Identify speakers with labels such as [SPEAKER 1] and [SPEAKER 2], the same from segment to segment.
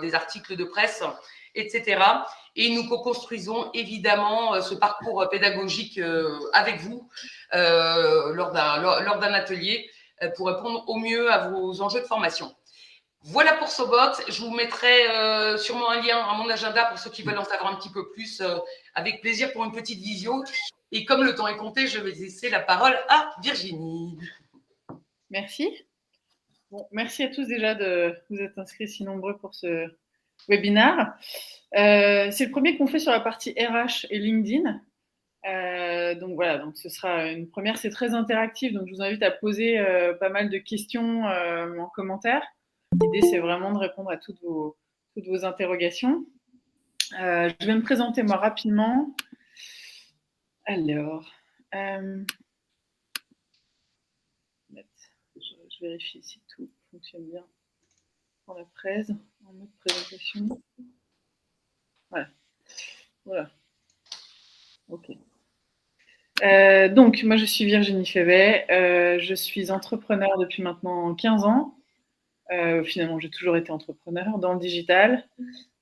[SPEAKER 1] des articles de presse, etc. Et nous co-construisons évidemment ce parcours pédagogique avec vous lors d'un atelier pour répondre au mieux à vos enjeux de formation. Voilà pour Sobot. Je vous mettrai sûrement un lien à mon agenda pour ceux qui veulent en savoir un petit peu plus, avec plaisir pour une petite visio. Et comme le temps est compté, je vais laisser la parole à Virginie.
[SPEAKER 2] Merci. Bon, merci à tous déjà de vous être inscrits si nombreux pour ce webinaire. C'est le premier qu'on fait sur la partie RH et LinkedIn. Donc voilà, donc ce sera une première, c'est très interactif, donc je vous invite à poser pas mal de questions en commentaire. L'idée, c'est vraiment de répondre à toutes vos interrogations. Je vais me présenter moi rapidement. Alors, je vérifie si tout fonctionne bien dans la presse, en mode présentation. Voilà. Voilà. OK. Donc, moi, je suis Virginie Févet. Je suis entrepreneur depuis maintenant 15 ans. Finalement, j'ai toujours été entrepreneur dans le digital.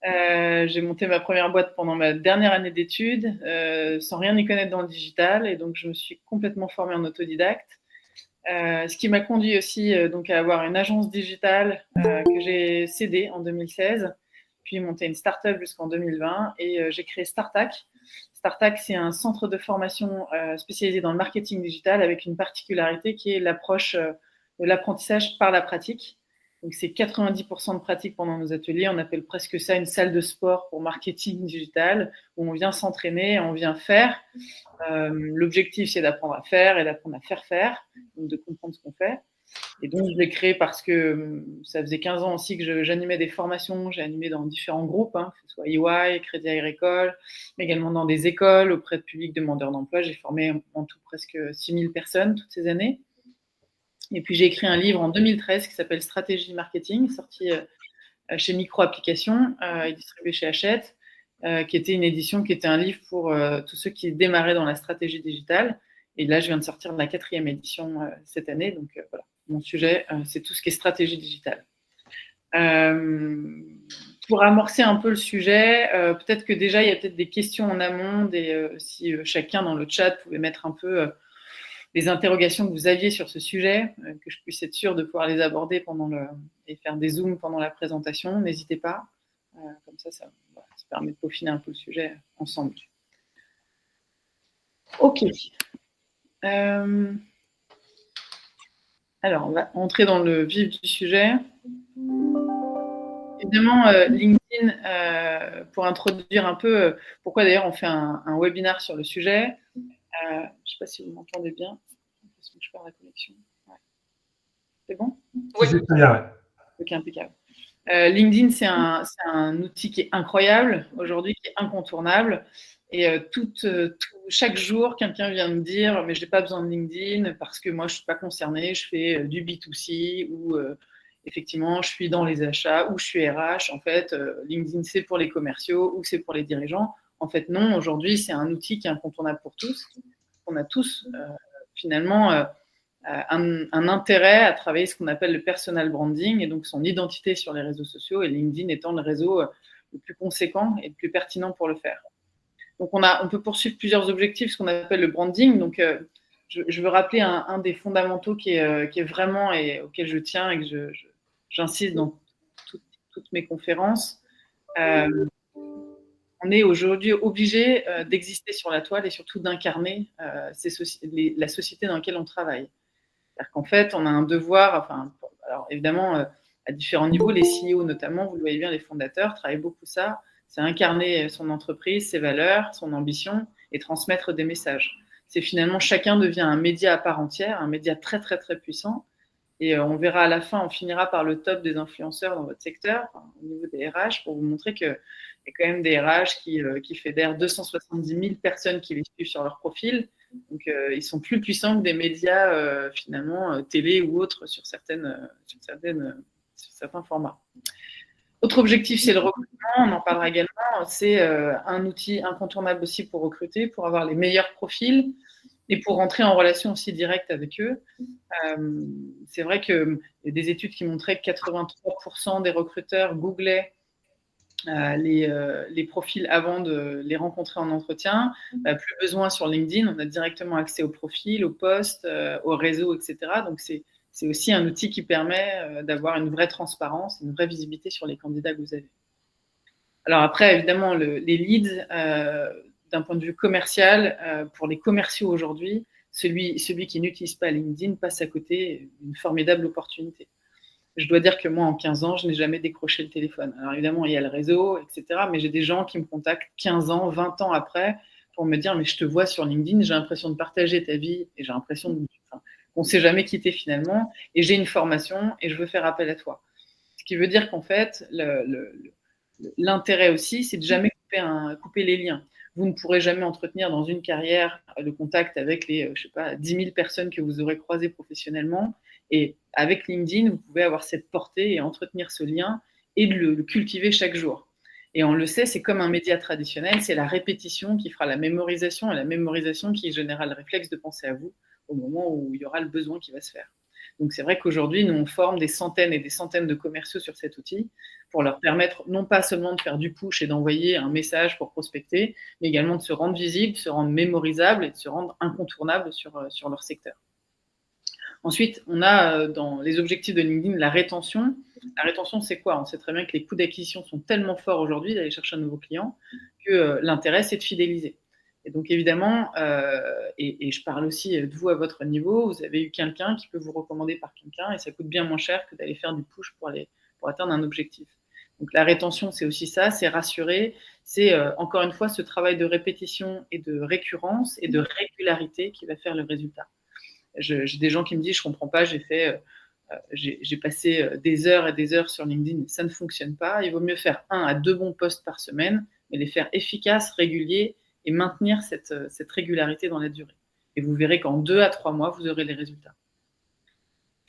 [SPEAKER 2] J'ai monté ma première boîte pendant ma dernière année d'études, sans rien y connaître dans le digital. Et donc, je me suis complètement formée en autodidacte. Ce qui m'a conduit aussi donc à avoir une agence digitale que j'ai cédée en 2016, puis monté une start-up jusqu'en 2020 et j'ai créé Startac. Startac, c'est un centre de formation spécialisé dans le marketing digital avec une particularité qui est l'approche de l'apprentissage par la pratique. Donc, c'est 90% de pratique pendant nos ateliers. On appelle presque ça une salle de sport pour marketing digital, où on vient s'entraîner, on vient faire. L'objectif, c'est d'apprendre à faire et d'apprendre à faire, donc de comprendre ce qu'on fait. Et donc, je l'ai créé parce que ça faisait 15 ans aussi que j'animais des formations. J'ai animé dans différents groupes, que ce soit EY, Crédit Agricole, mais également dans des écoles, auprès de publics demandeurs d'emploi. J'ai formé en tout presque 6000 personnes toutes ces années. Et puis, j'ai écrit un livre en 2013 qui s'appelle Stratégie Marketing, sorti chez Micro Applications et distribué chez Hachette, qui était une édition qui était un livre pour tous ceux qui démarraient dans la stratégie digitale. Et là, je viens de sortir de la 4e édition cette année. Donc, voilà, mon sujet, c'est tout ce qui est stratégie digitale. Pour amorcer un peu le sujet, peut-être que déjà, il y a peut-être des questions en amont, si chacun dans le chat pouvait mettre un peu les interrogations que vous aviez sur ce sujet, que je puisse être sûre de pouvoir les aborder et faire des zooms pendant la présentation. N'hésitez pas. Comme ça permet de peaufiner un peu le sujet ensemble. OK. Alors, on va entrer dans le vif du sujet. Évidemment, LinkedIn, pour introduire un peu pourquoi d'ailleurs on fait un webinaire sur le sujet. Je ne sais pas si vous m'entendez bien. Je perds la connexion. Ouais. C'est bon?
[SPEAKER 3] Oui, c'est très bien.
[SPEAKER 2] Ok, impeccable. LinkedIn, c'est un outil qui est incroyable aujourd'hui, qui est incontournable. Et chaque jour, quelqu'un vient me dire « mais je n'ai pas besoin de LinkedIn parce que moi, je ne suis pas concernée, je fais du B2C ou effectivement, je suis dans les achats ou je suis RH. En fait, LinkedIn, c'est pour les commerciaux ou c'est pour les dirigeants. » En fait, non. Aujourd'hui, c'est un outil qui est incontournable pour tous. On a tous finalement un intérêt à travailler ce qu'on appelle le personal branding et donc son identité sur les réseaux sociaux et LinkedIn étant le réseau le plus conséquent et le plus pertinent pour le faire. Donc, on peut poursuivre plusieurs objectifs, ce qu'on appelle le branding. Donc, je veux rappeler un des fondamentaux qui est vraiment et auquel je tiens et que j'insiste dans toutes mes conférences. On est aujourd'hui obligé d'exister sur la toile et surtout d'incarner la société dans laquelle on travaille. C'est-à-dire qu'en fait, on a un devoir, alors évidemment, à différents niveaux, les CEO notamment, vous le voyez bien, les fondateurs travaillent beaucoup ça, c'est incarner son entreprise, ses valeurs, son ambition et transmettre des messages. C'est finalement, chacun devient un média à part entière, un média très, très, très puissant. Et on verra à la fin, on finira par le top des influenceurs dans votre secteur, au niveau des RH, pour vous montrer qu'il y a quand même des RH qui fédèrent 270 000 personnes qui les suivent sur leur profil. Donc, ils sont plus puissants que des médias, finalement, télé ou autres, sur certains formats. Autre objectif, c'est le recrutement. On en parlera également. C'est un outil incontournable aussi pour recruter, pour avoir les meilleurs profils et pour rentrer en relation aussi directe avec eux. C'est vrai qu'il y a des études qui montraient que 83% des recruteurs googlaient les profils avant de les rencontrer en entretien. Plus besoin sur LinkedIn, on a directement accès aux profils, aux posts, aux réseaux, etc. Donc, c'est aussi un outil qui permet d'avoir une vraie transparence, une vraie visibilité sur les candidats que vous avez. Alors après, évidemment, les leads, d'un point de vue commercial, pour les commerciaux aujourd'hui, celui qui n'utilise pas LinkedIn passe à côté d'une formidable opportunité. Je dois dire que moi, en 15 ans, je n'ai jamais décroché le téléphone. Alors évidemment, il y a le réseau, etc. Mais j'ai des gens qui me contactent 15 ans, 20 ans après pour me dire « mais je te vois sur LinkedIn, j'ai l'impression de partager ta vie et j'ai l'impression qu'on ne s'est jamais quitté finalement et j'ai une formation et je veux faire appel à toi ». Ce qui veut dire qu'en fait, l'intérêt aussi, c'est de jamais couper les liens. Vous ne pourrez jamais entretenir dans une carrière le contact avec les, 10 000 personnes que vous aurez croisées professionnellement. Et avec LinkedIn, vous pouvez avoir cette portée et entretenir ce lien et de le cultiver chaque jour. Et on le sait, c'est comme un média traditionnel, c'est la répétition qui fera la mémorisation et la mémorisation qui générera le réflexe de penser à vous au moment où il y aura le besoin qui va se faire. Donc c'est vrai qu'aujourd'hui, nous, on forme des centaines et des centaines de commerciaux sur cet outil pour leur permettre non pas seulement de faire du push et d'envoyer un message pour prospecter, mais également de se rendre visible, de se rendre mémorisable et de se rendre incontournable sur leur secteur. Ensuite, on a dans les objectifs de LinkedIn la rétention. La rétention, c'est quoi? On sait très bien que les coûts d'acquisition sont tellement forts aujourd'hui d'aller chercher un nouveau client que l'intérêt, c'est de fidéliser. Et donc, évidemment, et je parle aussi de vous à votre niveau, vous avez eu quelqu'un qui peut vous recommander par quelqu'un et ça coûte bien moins cher que d'aller faire du push pour atteindre un objectif. Donc, la rétention, c'est aussi ça, c'est rassurer, c'est encore une fois ce travail de répétition et de récurrence et de régularité qui va faire le résultat. J'ai des gens qui me disent, je comprends pas, j'ai passé des heures et des heures sur LinkedIn, ça ne fonctionne pas. Il vaut mieux faire 1 à 2 bons posts par semaine, mais les faire efficaces, réguliers et maintenir cette régularité dans la durée. Et vous verrez qu'en 2 à 3 mois, vous aurez les résultats.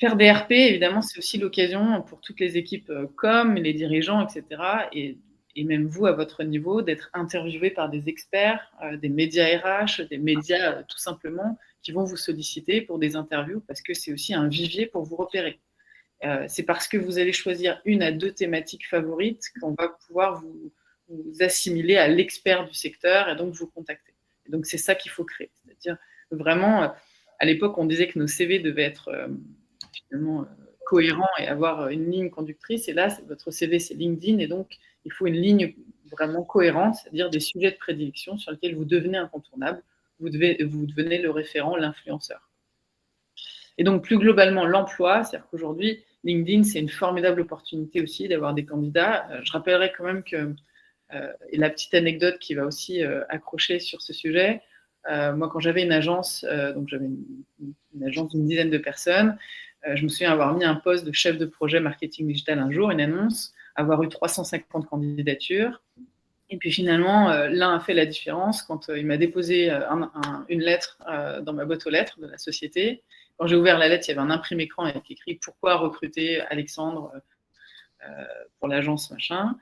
[SPEAKER 2] Faire des RP, évidemment, c'est aussi l'occasion pour toutes les équipes com, les dirigeants, etc. Et même vous, à votre niveau, d'être interviewé par des experts, des médias RH, des médias tout simplement, qui vont vous solliciter pour des interviews parce que c'est aussi un vivier pour vous repérer. C'est parce que vous allez choisir 1 à 2 thématiques favorites qu'on va pouvoir vous assimiler à l'expert du secteur et donc vous contacter. Et donc, c'est ça qu'il faut créer. C'est-à-dire, vraiment, à l'époque, on disait que nos CV devaient être finalement cohérents et avoir une ligne conductrice. Et là, votre CV, c'est LinkedIn. Et donc, il faut une ligne vraiment cohérente, c'est-à-dire des sujets de prédilection sur lesquels vous devenez incontournable. Vous devenez le référent, l'influenceur. Et donc, plus globalement, l'emploi, c'est-à-dire qu'aujourd'hui, LinkedIn, c'est une formidable opportunité aussi d'avoir des candidats. Je rappellerai quand même que, et la petite anecdote qui va aussi accrocher sur ce sujet, moi, quand j'avais une agence, donc j'avais une agence d'une dizaine de personnes, je me souviens avoir mis un poste de chef de projet marketing digital un jour, une annonce, avoir eu 350 candidatures. Et puis finalement, l'un a fait la différence quand il m'a déposé une lettre dans ma boîte aux lettres de la société. Quand j'ai ouvert la lettre, il y avait un imprimé écran avec écrit « Pourquoi recruter Alexandre pour l'agence machin ?»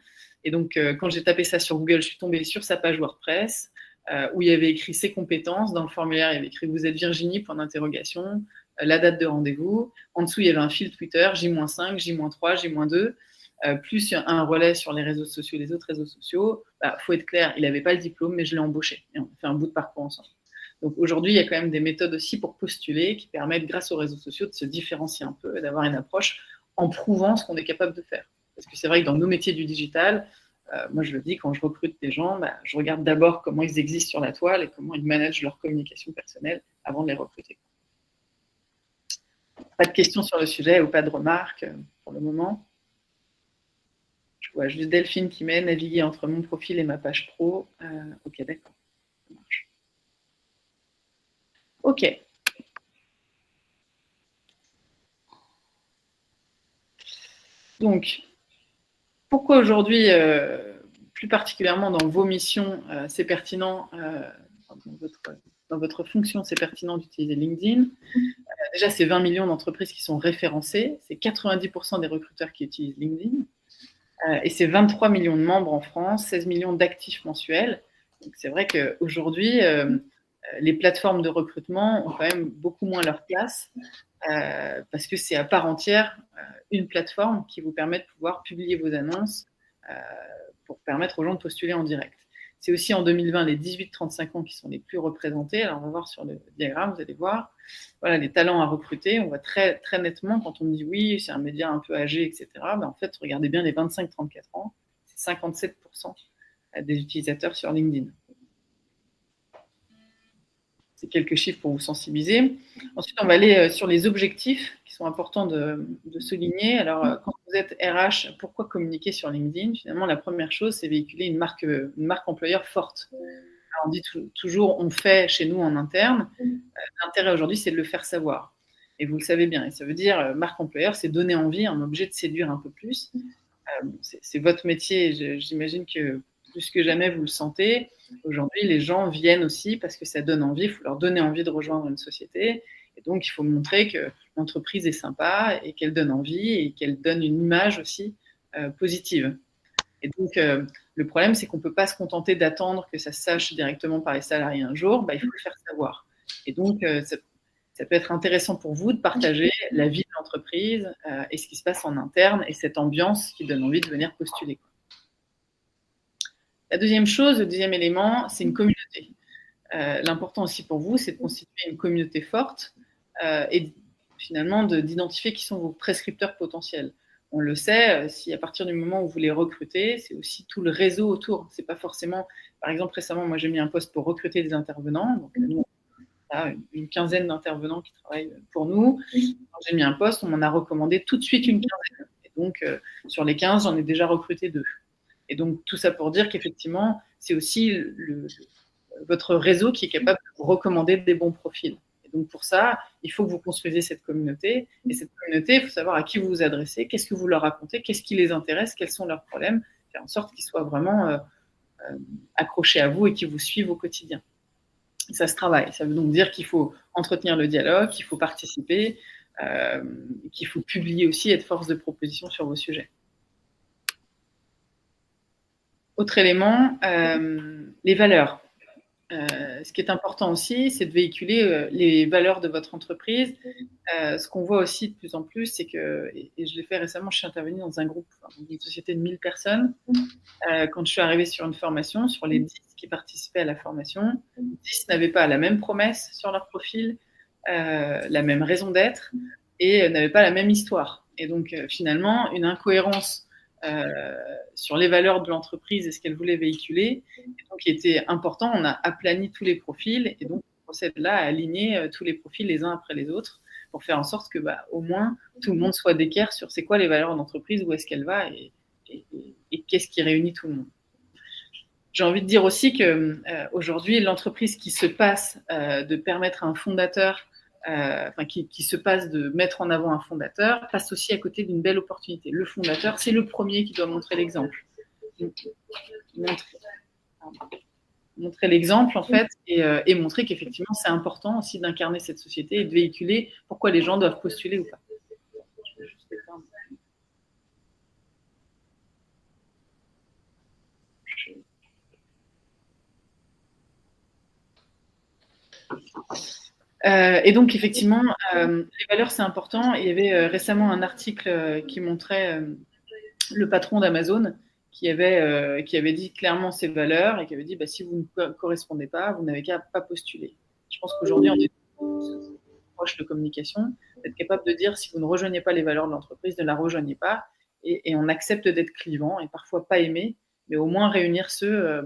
[SPEAKER 2] Et donc, quand j'ai tapé ça sur Google, je suis tombée sur sa page WordPress où il y avait écrit ses compétences. Dans le formulaire, il y avait écrit « Vous êtes Virginie, point d'interrogation », la date de rendez-vous. En dessous, il y avait un fil Twitter, J-5, J-3, J-2. Plus un relais sur les réseaux sociaux, les autres réseaux sociaux. Faut être clair, il n'avait pas le diplôme, mais je l'ai embauché. Et on a fait un bout de parcours ensemble. Donc aujourd'hui, il y a quand même des méthodes aussi pour postuler qui permettent, grâce aux réseaux sociaux, de se différencier un peu et d'avoir une approche en prouvant ce qu'on est capable de faire. Parce que c'est vrai que dans nos métiers du digital, moi je le dis, quand je recrute des gens, je regarde d'abord comment ils existent sur la toile et comment ils managent leur communication personnelle avant de les recruter. Pas de questions sur le sujet ou pas de remarques pour le moment. Je vois juste Delphine qui met naviguer entre mon profil et ma page pro. Ok, d'accord. Ça marche. Ok. Donc, pourquoi aujourd'hui, plus particulièrement dans vos missions, c'est pertinent, dans votre fonction, c'est pertinent d'utiliser LinkedIn. Déjà, c'est 20 millions d'entreprises qui sont référencées. C'est 90% des recruteurs qui utilisent LinkedIn. Et c'est 23 millions de membres en France, 16 millions d'actifs mensuels. Donc c'est vrai qu'aujourd'hui, les plateformes de recrutement ont quand même beaucoup moins leur place parce que c'est à part entière une plateforme qui vous permet de pouvoir publier vos annonces pour permettre aux gens de postuler en direct. C'est aussi en 2020 les 18-35 ans qui sont les plus représentés. Alors, on va voir sur le diagramme, vous allez voir. Voilà, les talents à recruter. On voit très, très nettement quand on dit oui, c'est un média un peu âgé, etc. Ben, en fait, regardez bien les 25-34 ans, c'est 57% des utilisateurs sur LinkedIn. C'est quelques chiffres pour vous sensibiliser. Ensuite, on va aller sur les objectifs qui sont importants de souligner. Alors, quand vous êtes RH, pourquoi communiquer sur LinkedIn? Finalement, la première chose, c'est véhiculer une marque employeur forte. Alors, on dit toujours, on fait chez nous en interne. L'intérêt aujourd'hui, c'est de le faire savoir. Et vous le savez bien. Et ça veut dire, marque employeur, c'est donner envie, un objet de séduire un peu plus. C'est votre métier. J'imagine que plus que jamais, vous le sentez. Aujourd'hui, les gens viennent aussi parce que ça donne envie. Il faut leur donner envie de rejoindre une société. Et donc, il faut montrer que l'entreprise est sympa et qu'elle donne envie et qu'elle donne une image aussi positive. Et donc, le problème, c'est qu'on ne peut pas se contenter d'attendre que ça se sache directement par les salariés un jour. Bah, il faut le faire savoir. Et donc, ça peut être intéressant pour vous de partager la vie de l'entreprise et ce qui se passe en interne et cette ambiance qui donne envie de venir postuler. La deuxième chose, le deuxième élément, c'est une communauté. L'important aussi pour vous, c'est de constituer une communauté forte et finalement d'identifier qui sont vos prescripteurs potentiels. On le sait, si à partir du moment où vous les recrutez, c'est aussi tout le réseau autour. C'est pas forcément, par exemple, récemment, moi j'ai mis un poste pour recruter des intervenants. Donc, nous, on a une quinzaine d'intervenants qui travaillent pour nous. Quand j'ai mis un poste, on m'en a recommandé tout de suite une quinzaine. Et donc, sur les 15, j'en ai déjà recruté 2. Et donc, tout ça pour dire qu'effectivement, c'est aussi votre réseau qui est capable de vous recommander des bons profils. Et donc, pour ça, il faut que vous construisiez cette communauté. Et cette communauté, il faut savoir à qui vous vous adressez, qu'est-ce que vous leur racontez, qu'est-ce qui les intéresse, quels sont leurs problèmes, faire en sorte qu'ils soient vraiment accrochés à vous et qu'ils vous suivent au quotidien. Et ça se travaille. Ça veut donc dire qu'il faut entretenir le dialogue, qu'il faut participer, qu'il faut publier aussi, être force de proposition sur vos sujets. Autre élément, les valeurs. Ce qui est important aussi, c'est de véhiculer les valeurs de votre entreprise. Ce qu'on voit aussi de plus en plus, c'est que, et je l'ai fait récemment, je suis intervenue dans un groupe, dans une société de 1000 personnes. Quand je suis arrivée sur une formation, sur les 10 qui participaient à la formation, 10 n'avaient pas la même promesse sur leur profil, la même raison d'être, et n'avaient pas la même histoire. Et donc, finalement, une incohérence sur les valeurs de l'entreprise et ce qu'elle voulait véhiculer, et donc qui était important. On a aplani tous les profils et donc on procède là à aligner tous les profils les uns après les autres pour faire en sorte que au moins tout le monde soit d'équerre sur c'est quoi les valeurs d'entreprise, où est-ce qu'elle va et qu'est-ce qui réunit tout le monde. J'ai envie de dire aussi que aujourd'hui, l'entreprise qui se passe de permettre à un fondateur qui se passe de mettre en avant un fondateur, passe aussi à côté d'une belle opportunité. Le fondateur, c'est le premier qui doit montrer l'exemple. Montrer l'exemple, en fait, et montrer qu'effectivement, c'est important aussi d'incarner cette société et de véhiculer pourquoi les gens doivent postuler ou pas. Je vais juste éteindre. Et donc, effectivement, les valeurs, c'est important. Il y avait récemment un article qui montrait le patron d'Amazon qui avait dit clairement ses valeurs et qui avait dit si vous ne correspondez pas, vous n'avez qu'à pas postuler. Je pense qu'aujourd'hui, on est proche de communication, d'être capable de dire si vous ne rejoignez pas les valeurs de l'entreprise, ne la rejoignez pas. Et on accepte d'être clivant et parfois pas aimé, mais au moins réunir ceux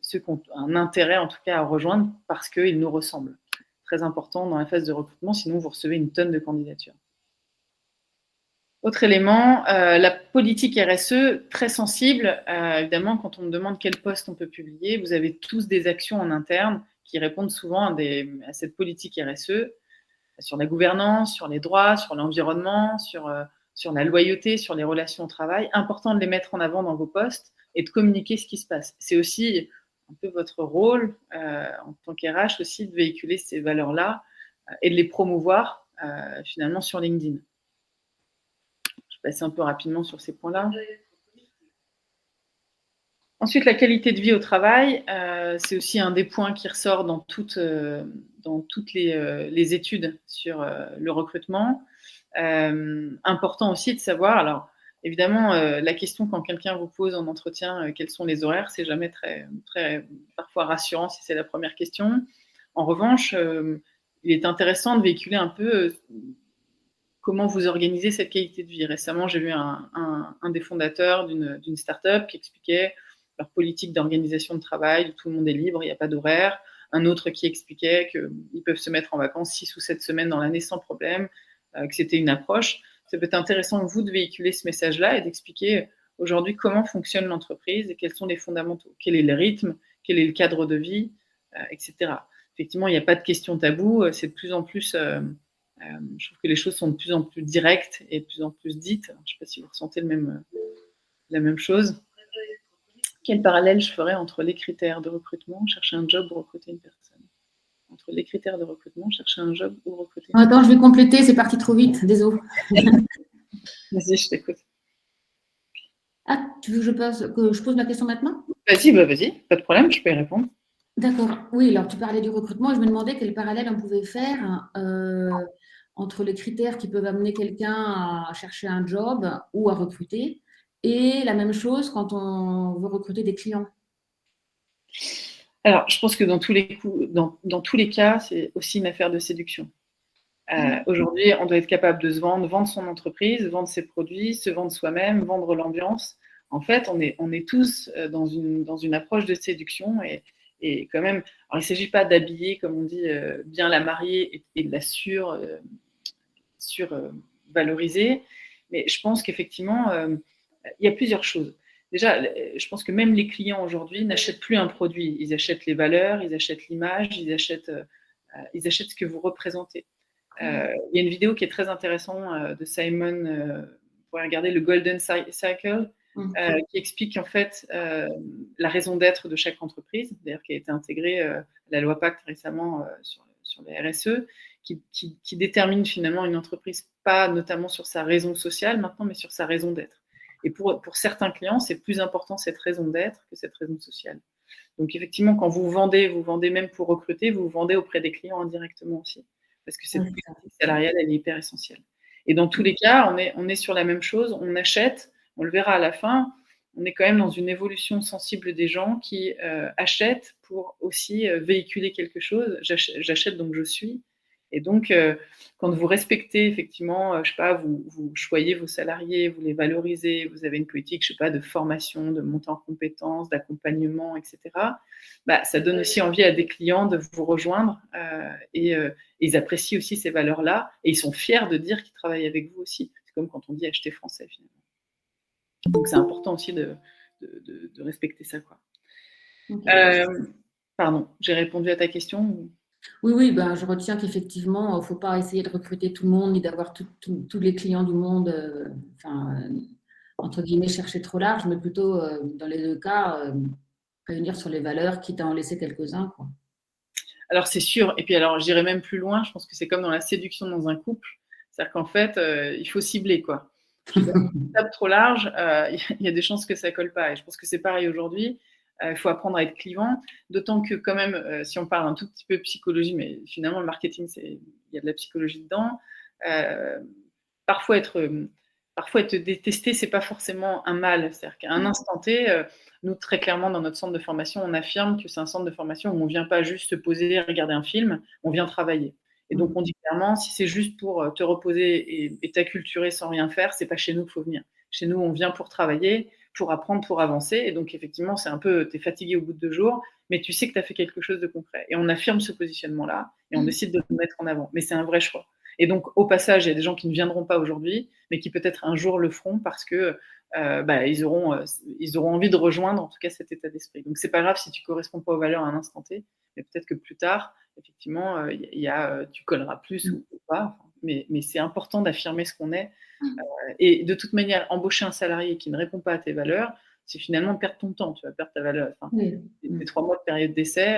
[SPEAKER 2] qui ont un intérêt en tout cas à rejoindre parce qu'ils nous ressemblent. Très important dans la phase de recrutement, sinon vous recevez une tonne de candidatures. Autre élément, la politique RSE, très sensible. Évidemment, quand on me demande quel poste on peut publier, vous avez tous des actions en interne qui répondent souvent à cette politique RSE, sur la gouvernance, sur les droits, sur l'environnement, sur la loyauté, sur les relations au travail. Important de les mettre en avant dans vos postes et de communiquer ce qui se passe. C'est aussi un peu votre rôle en tant qu'RH aussi de véhiculer ces valeurs-là et de les promouvoir finalement sur LinkedIn. Je vais passer un peu rapidement sur ces points-là. Ensuite, la qualité de vie au travail, c'est aussi un des points qui ressort dans toutes les études sur le recrutement. Important aussi de savoir, alors évidemment, la question quand quelqu'un vous pose en entretien quels sont les horaires, c'est jamais très, très parfois rassurant si c'est la première question. En revanche, il est intéressant de véhiculer un peu comment vous organisez cette qualité de vie. Récemment, j'ai vu un des fondateurs d'une start-up qui expliquait leur politique d'organisation de travail, où tout le monde est libre, il n'y a pas d'horaire. Un autre qui expliquait qu'ils peuvent se mettre en vacances 6 ou 7 semaines dans l'année sans problème, que c'était une approche. Ça peut être intéressant, vous, de véhiculer ce message-là et d'expliquer aujourd'hui comment fonctionne l'entreprise et quels sont les fondamentaux, quel est le rythme, quel est le cadre de vie, etc. Effectivement, il n'y a pas de questions taboues, c'est de plus en plus... je trouve que les choses sont de plus en plus directes et de plus en plus dites. Je ne sais pas si vous ressentez la même chose. Quel parallèle je ferais entre les critères de recrutement, chercher un job ou recruter une personne? Entre les critères de recrutement, chercher un job ou recruter une personne.
[SPEAKER 3] Attends, je vais compléter, c'est parti trop vite, désolé.
[SPEAKER 2] Vas-y, je t'écoute.
[SPEAKER 3] Ah, tu veux que je pose ma question maintenant?
[SPEAKER 2] Vas-y, pas de problème, je peux y répondre.
[SPEAKER 3] D'accord. Oui, alors tu parlais du recrutement et je me demandais quel parallèle on pouvait faire entre les critères qui peuvent amener quelqu'un à chercher un job ou à recruter et la même chose quand on veut recruter des clients.
[SPEAKER 2] Alors, je pense que dans tous les cas, c'est aussi une affaire de séduction. Aujourd'hui, on doit être capable de se vendre son entreprise, vendre ses produits, se vendre soi-même, vendre l'ambiance. En fait, on est tous dans une approche de séduction et quand même, alors il ne s'agit pas d'habiller, comme on dit, bien la mariée et de la survaloriser, mais je pense qu'effectivement, il y a plusieurs choses. Déjà, je pense que même les clients aujourd'hui n'achètent plus un produit. Ils achètent les valeurs, ils achètent l'image, ils achètent ce que vous représentez. Il y a une vidéo qui est très intéressante de Simon, vous pouvez regarder le Golden Cycle, qui explique en fait la raison d'être de chaque entreprise, d'ailleurs qui a été intégrée à la loi Pacte récemment sur la RSE, qui détermine finalement une entreprise pas notamment sur sa raison sociale maintenant, mais sur sa raison d'être. Et pour certains clients, c'est plus important cette raison d'être que cette raison sociale. Donc effectivement, quand vous vendez même pour recruter, vous vendez auprès des clients indirectement aussi, parce que cette politique salariale, elle est hyper essentielle. Et dans tous les cas, on est sur la même chose, on achète, on le verra à la fin, on est quand même dans une évolution sensible des gens qui achètent pour aussi véhiculer quelque chose. J'achète donc je suis. Et donc, quand vous respectez effectivement, je sais pas, vous choyez vos salariés, vous les valorisez, vous avez une politique, je sais pas, de formation, de montée en compétences, d'accompagnement, etc. Bah, ça donne aussi envie à des clients de vous rejoindre et ils apprécient aussi ces valeurs-là et ils sont fiers de dire qu'ils travaillent avec vous aussi. C'est comme quand on dit acheter français finalement. Donc, c'est important aussi de respecter ça, quoi. Okay. Pardon, j'ai répondu à ta question?
[SPEAKER 3] Oui, ben, je retiens qu'effectivement, il ne faut pas essayer de recruter tout le monde ni d'avoir tous les clients du monde, entre guillemets, chercher trop large, mais plutôt, dans les deux cas, réunir sur les valeurs, quitte à en laisser quelques-uns, quoi.
[SPEAKER 2] Alors, c'est sûr. Et puis, alors, j'irai même plus loin. Je pense que c'est comme dans la séduction dans un couple. C'est-à-dire qu'en fait, il faut cibler, quoi. Si on tape trop large, il y a des chances que ça ne colle pas. Et je pense que c'est pareil aujourd'hui. Il faut apprendre à être clivant, d'autant que quand même, si on parle un tout petit peu de psychologie, mais finalement le marketing, il y a de la psychologie dedans, parfois être détesté, c'est pas forcément un mal. C'est-à-dire qu'à un instant T, nous très clairement dans notre centre de formation, on affirme que c'est un centre de formation où on vient pas juste se poser et regarder un film, on vient travailler. Et donc on dit clairement, si c'est juste pour te reposer et t'acculturer sans rien faire, c'est pas chez nous qu'il faut venir. Chez nous, on vient pour travailler, pour apprendre, pour avancer. Et donc, effectivement, c'est un peu, tu es fatigué au bout de 2 jours, mais tu sais que tu as fait quelque chose de concret. Et on affirme ce positionnement-là et on décide de le mettre en avant. Mais c'est un vrai choix. Et donc, au passage, il y a des gens qui ne viendront pas aujourd'hui, mais qui peut-être un jour le feront parce que ils auront envie de rejoindre, en tout cas, cet état d'esprit. Donc, c'est pas grave si tu ne corresponds pas aux valeurs à un instant T, mais peut-être que plus tard, effectivement, tu colleras plus ou pas. Mais c'est important d'affirmer ce qu'on est. Et de toute manière, embaucher un salarié qui ne répond pas à tes valeurs, c'est finalement perdre ton temps. Tu vas perdre ta valeur. Les 3 mois de période d'essai,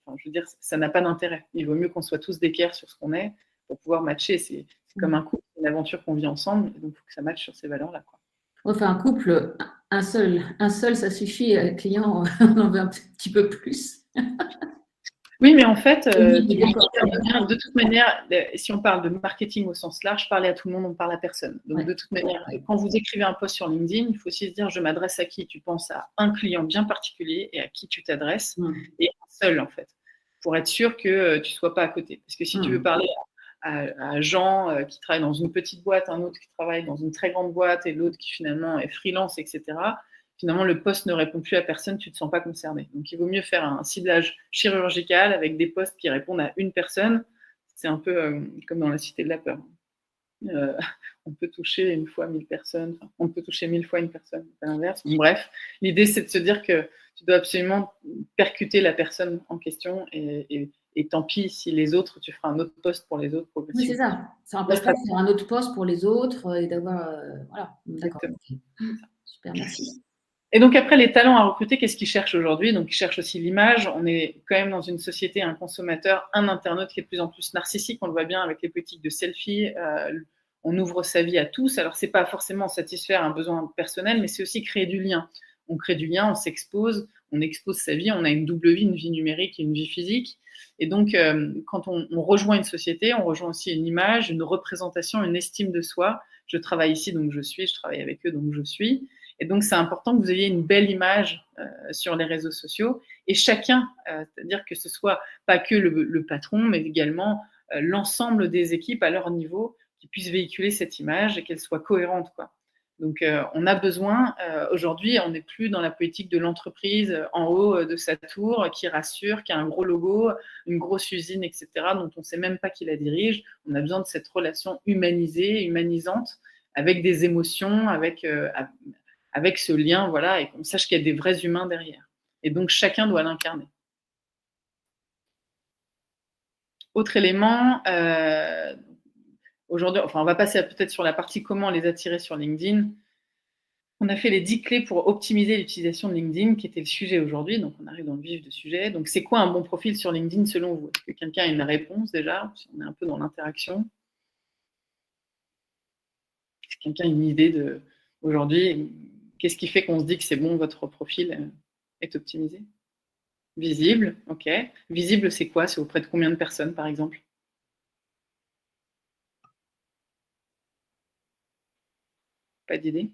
[SPEAKER 2] je veux dire, ça n'a pas d'intérêt. Il vaut mieux qu'on soit tous d'équerre sur ce qu'on est pour pouvoir matcher. C'est comme un couple, une aventure qu'on vit ensemble. Et donc, il faut que ça matche sur ces valeurs-là, quoi.
[SPEAKER 3] Enfin, un couple, un seul, ça suffit. Client, on en veut un petit peu plus.
[SPEAKER 2] Oui, mais en fait,
[SPEAKER 3] Oui,
[SPEAKER 2] de toute manière, si on parle de marketing au sens large, parler à tout le monde, on parle à personne. Donc, de toute manière, quand vous écrivez un post sur LinkedIn, il faut aussi se dire, je m'adresse à qui? Tu penses à un client bien particulier et à qui tu t'adresses, et un seul, en fait, pour être sûr que tu ne sois pas à côté. Parce que si tu veux parler à Jean qui travaille dans une petite boîte, un autre qui travaille dans une très grande boîte et l'autre qui finalement est freelance, etc., finalement, le poste ne répond plus à personne, tu ne te sens pas concerné. Donc, il vaut mieux faire un ciblage chirurgical avec des postes qui répondent à une personne. C'est un peu comme dans la Cité de la Peur. On peut toucher une fois 1000 personnes, enfin, on peut toucher 1000 fois une personne, à l'inverse. Bref, l'idée, c'est de se dire que tu dois absolument percuter la personne en question et tant pis si les autres, tu feras un autre poste pour les autres.
[SPEAKER 3] Oui, c'est ça. C'est un poste pour un autre poste pour les autres et d'avoir. Voilà, d'accord. Okay. Super, merci.
[SPEAKER 2] Et donc après, les talents à recruter, qu'est-ce qu'ils cherchent aujourd'hui? Donc, ils cherchent aussi l'image. On est quand même dans une société, un consommateur, un internaute qui est de plus en plus narcissique. On le voit bien avec les politiques de selfie. On ouvre sa vie à tous. Alors, c'est pas forcément satisfaire un besoin personnel, mais c'est aussi créer du lien. On crée du lien, on s'expose, on expose sa vie. On a une double vie, une vie numérique et une vie physique. Et donc, quand on rejoint une société, on rejoint aussi une image, une représentation, une estime de soi. Je travaille ici, donc je suis. Je travaille avec eux, donc je suis. Et donc, c'est important que vous ayez une belle image sur les réseaux sociaux. Et chacun, c'est-à-dire que ce soit pas que le patron, mais également l'ensemble des équipes à leur niveau qui puissent véhiculer cette image et qu'elle soit cohérente, quoi. Donc, on a besoin, aujourd'hui, on n'est plus dans la politique de l'entreprise en haut de sa tour qui rassure, qui a un gros logo, une grosse usine, etc., dont on ne sait même pas qui la dirige. On a besoin de cette relation humanisée, humanisante, avec des émotions, avec ce lien, voilà, et qu'on sache qu'il y a des vrais humains derrière. Et donc, chacun doit l'incarner. Autre élément, aujourd'hui, enfin, on va passer peut-être sur la partie comment les attirer sur LinkedIn. On a fait les 10 clés pour optimiser l'utilisation de LinkedIn, qui était le sujet aujourd'hui. Donc, on arrive dans le vif du sujet. Donc, c'est quoi un bon profil sur LinkedIn selon vous? Est-ce que quelqu'un a une réponse déjà? On est un peu dans l'interaction. Est-ce que quelqu'un a une idée de, aujourd'hui, qu'est-ce qui fait qu'on se dit que c'est bon, votre profil est optimisé? Visible, ok. Visible, c'est quoi? C'est auprès de combien de personnes, par exemple? Pas d'idée?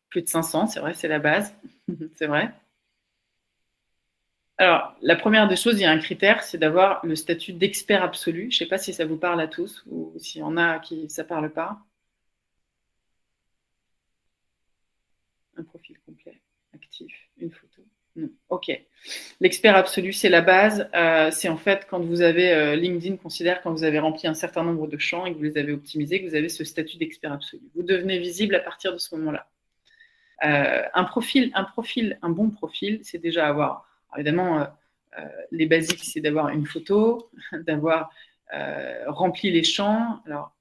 [SPEAKER 2] Plus de 500, c'est vrai, c'est la base. C'est vrai. Alors, la première des choses, il y a un critère, c'est d'avoir le statut d'expert absolu. Je ne sais pas si ça vous parle à tous ou s'il y en a à qui ça ne parle pas. Un profil complet, actif, une photo. Non. Ok. L'expert absolu, c'est la base. C'est en fait quand vous avez, LinkedIn considère quand vous avez rempli un certain nombre de champs et que vous les avez optimisés, que vous avez ce statut d'expert absolu. Vous devenez visible à partir de ce moment-là. Un bon profil, c'est déjà avoir, évidemment, les basiques, c'est d'avoir une photo, d'avoir rempli les champs. Alors,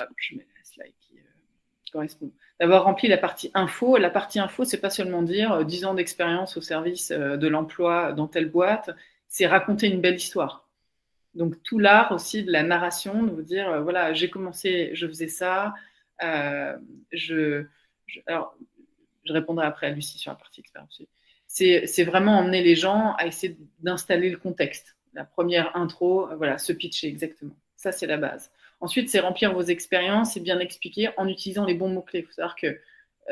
[SPEAKER 2] hop, je mets la slide qui correspond. D'avoir rempli la partie info. La partie info, c'est pas seulement dire 10 ans d'expérience au service de l'emploi dans telle boîte, c'est raconter une belle histoire. Donc, tout l'art aussi de la narration, de vous dire, voilà, j'ai commencé, je faisais ça, alors, je répondrai après à Lucie sur la partie expérience. C'est vraiment emmener les gens à essayer d'installer le contexte. La première intro, voilà, se pitcher exactement. Ça, c'est la base. Ensuite, c'est remplir vos expériences et bien expliquer en utilisant les bons mots-clés. Il faut savoir que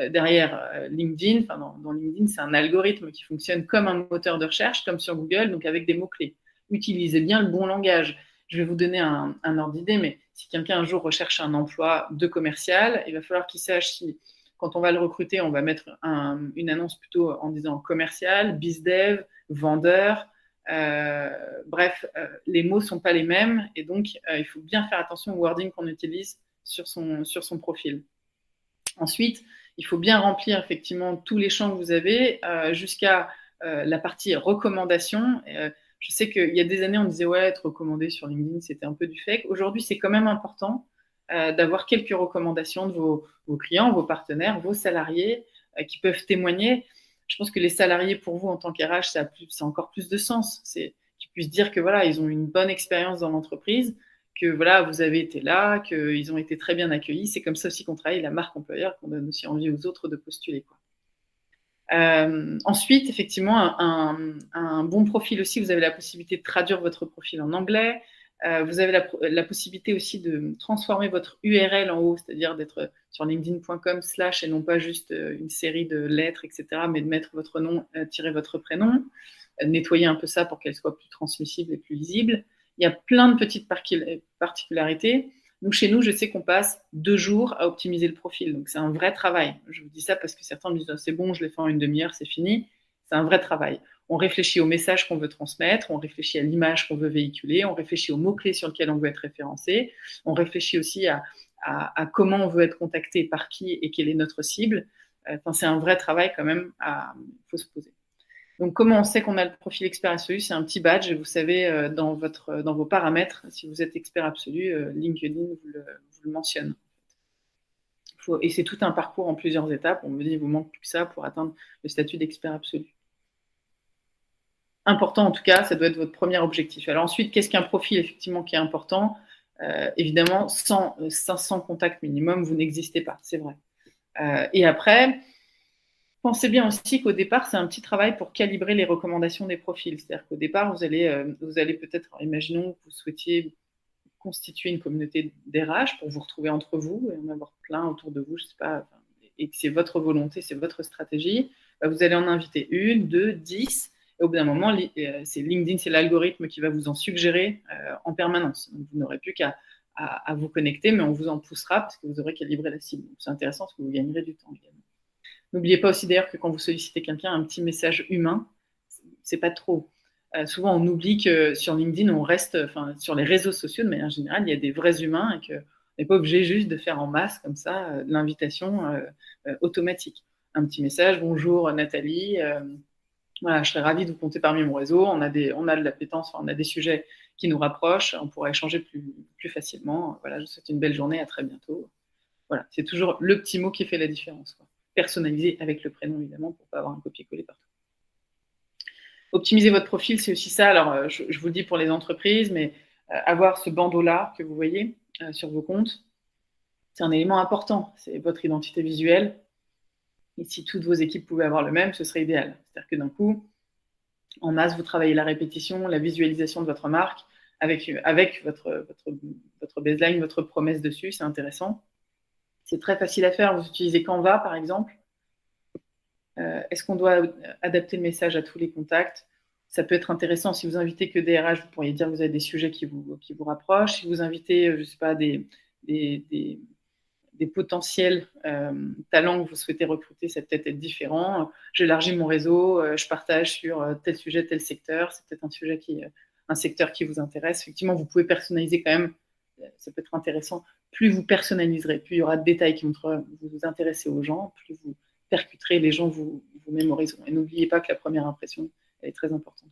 [SPEAKER 2] derrière LinkedIn, enfin dans LinkedIn, c'est un algorithme qui fonctionne comme un moteur de recherche, comme sur Google, donc avec des mots-clés. Utilisez bien le bon langage. Je vais vous donner un ordre d'idée, mais si quelqu'un un jour recherche un emploi de commercial, il va falloir qu'il sache si, quand on va le recruter, on va mettre une annonce plutôt en disant commercial, bizdev, vendeur. Bref, les mots ne sont pas les mêmes et donc il faut bien faire attention au wording qu'on utilise sur son profil. Ensuite, il faut bien remplir effectivement tous les champs que vous avez jusqu'à la partie recommandation. Je sais qu'il y a des années, on disait ouais, être recommandé sur LinkedIn, c'était un peu du fake. Aujourd'hui, c'est quand même important d'avoir quelques recommandations de vos clients, vos partenaires, vos salariés qui peuvent témoigner. Je pense que les salariés, pour vous, en tant qu'RH, ça a encore plus de sens. C'est qu'ils puissent dire que voilà, ils ont une bonne expérience dans l'entreprise, que voilà, vous avez été là, qu'ils ont été très bien accueillis. C'est comme ça aussi qu'on travaille la marque employeur, qu'on donne aussi envie aux autres de postuler, quoi. Ensuite, effectivement, un bon profil aussi, vous avez la possibilité de traduire votre profil en anglais. Vous avez la possibilité aussi de transformer votre URL en haut, c'est-à-dire d'être sur linkedin.com/ et non pas juste une série de lettres, etc., mais de mettre votre nom, tirer votre prénom, nettoyer un peu ça pour qu'elle soit plus transmissible et plus lisible. Il y a plein de petites particularités. Nous, chez nous, je sais qu'on passe 2 jours à optimiser le profil. Donc, c'est un vrai travail. Je vous dis ça parce que certains me disent, c'est bon, je l'ai fait en 1 demi-heure, c'est fini. C'est un vrai travail. On réfléchit au message qu'on veut transmettre, on réfléchit à l'image qu'on veut véhiculer, on réfléchit aux mots-clés sur lesquels on veut être référencé, on réfléchit aussi à comment on veut être contacté, par qui et quelle est notre cible. Enfin, c'est un vrai travail quand même, il faut se poser. Donc, comment on sait qu'on a le profil expert absolu? C'est un petit badge et vous savez, dans vos paramètres, si vous êtes expert absolu, LinkedIn vous le mentionne. Et c'est tout un parcours en plusieurs étapes. On me dit, il vous manque plus que ça pour atteindre le statut d'expert absolu. Important, en tout cas, ça doit être votre premier objectif. Alors ensuite, qu'est-ce qu'un profil, effectivement, qui est important? Évidemment, sans 500 contacts minimum, vous n'existez pas, c'est vrai. Et après, pensez bien aussi qu'au départ, c'est un petit travail pour calibrer les recommandations des profils. C'est-à-dire qu'au départ, vous allez peut-être, imaginons que vous souhaitiez constituer une communauté d'RH pour vous retrouver entre vous et en avoir plein autour de vous, je ne sais pas, et que c'est votre volonté, c'est votre stratégie. Vous allez en inviter 1, 2, 10. Et au bout d'un moment, c'est LinkedIn, c'est l'algorithme qui va vous en suggérer en permanence. Donc, vous n'aurez plus qu'à vous connecter, mais on vous en poussera parce que vous aurez calibré la cible. C'est intéressant parce que vous gagnerez du temps également. N'oubliez pas aussi d'ailleurs que quand vous sollicitez quelqu'un, un petit message humain, c'est pas trop. Souvent, on oublie que sur LinkedIn, on reste, sur les réseaux sociaux de manière générale, il y a des vrais humains et qu'on n'est pas obligé juste de faire en masse comme ça de l'invitation automatique. Un petit message, bonjour Nathalie, voilà, je serais ravie de vous compter parmi mon réseau. On a de l'appétence, on a des sujets qui nous rapprochent, on pourra échanger plus facilement. Voilà, je vous souhaite une belle journée, à très bientôt. Voilà, c'est toujours le petit mot qui fait la différence, quoi. Personnalisé avec le prénom, évidemment, pour ne pas avoir un copier-coller partout. Optimiser votre profil, c'est aussi ça. Alors, je vous le dis pour les entreprises, mais avoir ce bandeau-là que vous voyez sur vos comptes, c'est un élément important. C'est votre identité visuelle. Et si toutes vos équipes pouvaient avoir le même, ce serait idéal. C'est-à-dire que d'un coup, en masse, vous travaillez la répétition, la visualisation de votre marque avec votre baseline, votre promesse dessus. C'est intéressant. C'est très facile à faire. Vous utilisez Canva, par exemple. Est-ce qu'on doit adapter le message à tous les contacts? Ça peut être intéressant. Si vous invitez que des RH, vous pourriez dire que vous avez des sujets qui vous rapprochent. Si vous invitez, je ne sais pas, des potentiels talents que vous souhaitez recruter, ça peut être différent. J'élargis mon réseau, je partage sur tel sujet, tel secteur. C'est peut-être un secteur qui vous intéresse. Effectivement, vous pouvez personnaliser quand même. Ça peut être intéressant. Plus vous personnaliserez, plus il y aura de détails qui montreront que vous vous intéressez aux gens, plus vous percuterez, les gens vous mémoriseront. Et n'oubliez pas que la première impression, elle est très importante.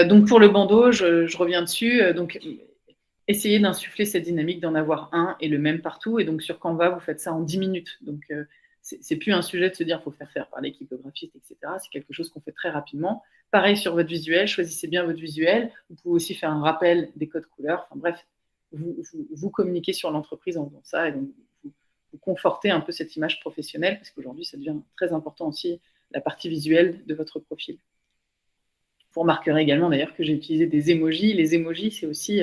[SPEAKER 2] Donc pour le bandeau, je reviens dessus. Donc essayez d'insuffler cette dynamique, d'en avoir un et le même partout. Et donc sur Canva, vous faites ça en 10 minutes. Donc c'est plus un sujet de se dire qu'il faut faire par l'équipe graphiste, etc. C'est quelque chose qu'on fait très rapidement. Pareil sur votre visuel, choisissez bien votre visuel. Vous pouvez aussi faire un rappel des codes couleurs. Enfin bref, vous communiquez sur l'entreprise en faisant ça. Et donc vous confortez un peu cette image professionnelle, parce qu'aujourd'hui, ça devient très important aussi, la partie visuelle de votre profil. Vous remarquerez également d'ailleurs que j'ai utilisé des emojis. Les emojis, c'est aussi,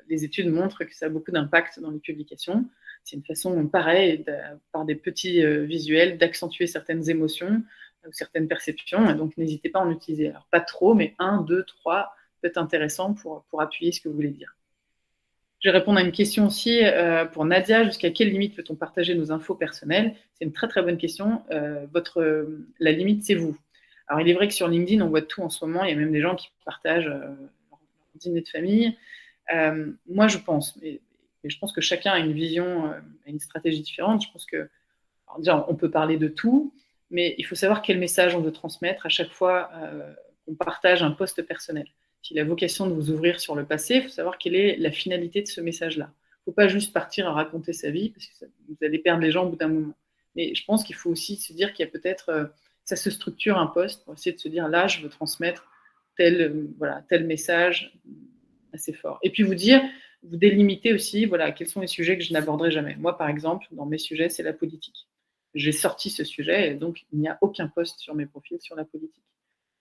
[SPEAKER 2] les études montrent que ça a beaucoup d'impact dans les publications. C'est une façon pareille, par des petits visuels, d'accentuer certaines émotions ou certaines perceptions. Et donc, n'hésitez pas à en utiliser. Alors, pas trop, mais 1, 2, 3 peut être intéressant pour appuyer ce que vous voulez dire. Je vais répondre à une question aussi pour Nadia. Jusqu'à quelle limite peut-on partager nos infos personnelles? C'est une très très bonne question. La limite, c'est vous. Alors, il est vrai que sur LinkedIn, on voit tout en ce moment. Il y a même des gens qui partagent leur dîner de famille. Moi, je pense, mais je pense que chacun a une vision, a une stratégie différente. Je pense que, alors, déjà, on peut parler de tout, mais il faut savoir quel message on veut transmettre à chaque fois qu'on partage un post personnel. S'il a vocation de vous ouvrir sur le passé, il faut savoir quelle est la finalité de ce message-là. Il ne faut pas juste partir à raconter sa vie, parce que vous allez perdre les gens au bout d'un moment. Mais je pense qu'il faut aussi se dire qu'il y a peut-être, ça se structure un post pour essayer de se dire, là, je veux transmettre tel message assez fort. Et puis vous délimiter aussi, voilà, quels sont les sujets que je n'aborderai jamais. Moi, par exemple, dans mes sujets, c'est la politique. j'ai sorti ce sujet, et donc il n'y a aucun post sur mes profils sur la politique.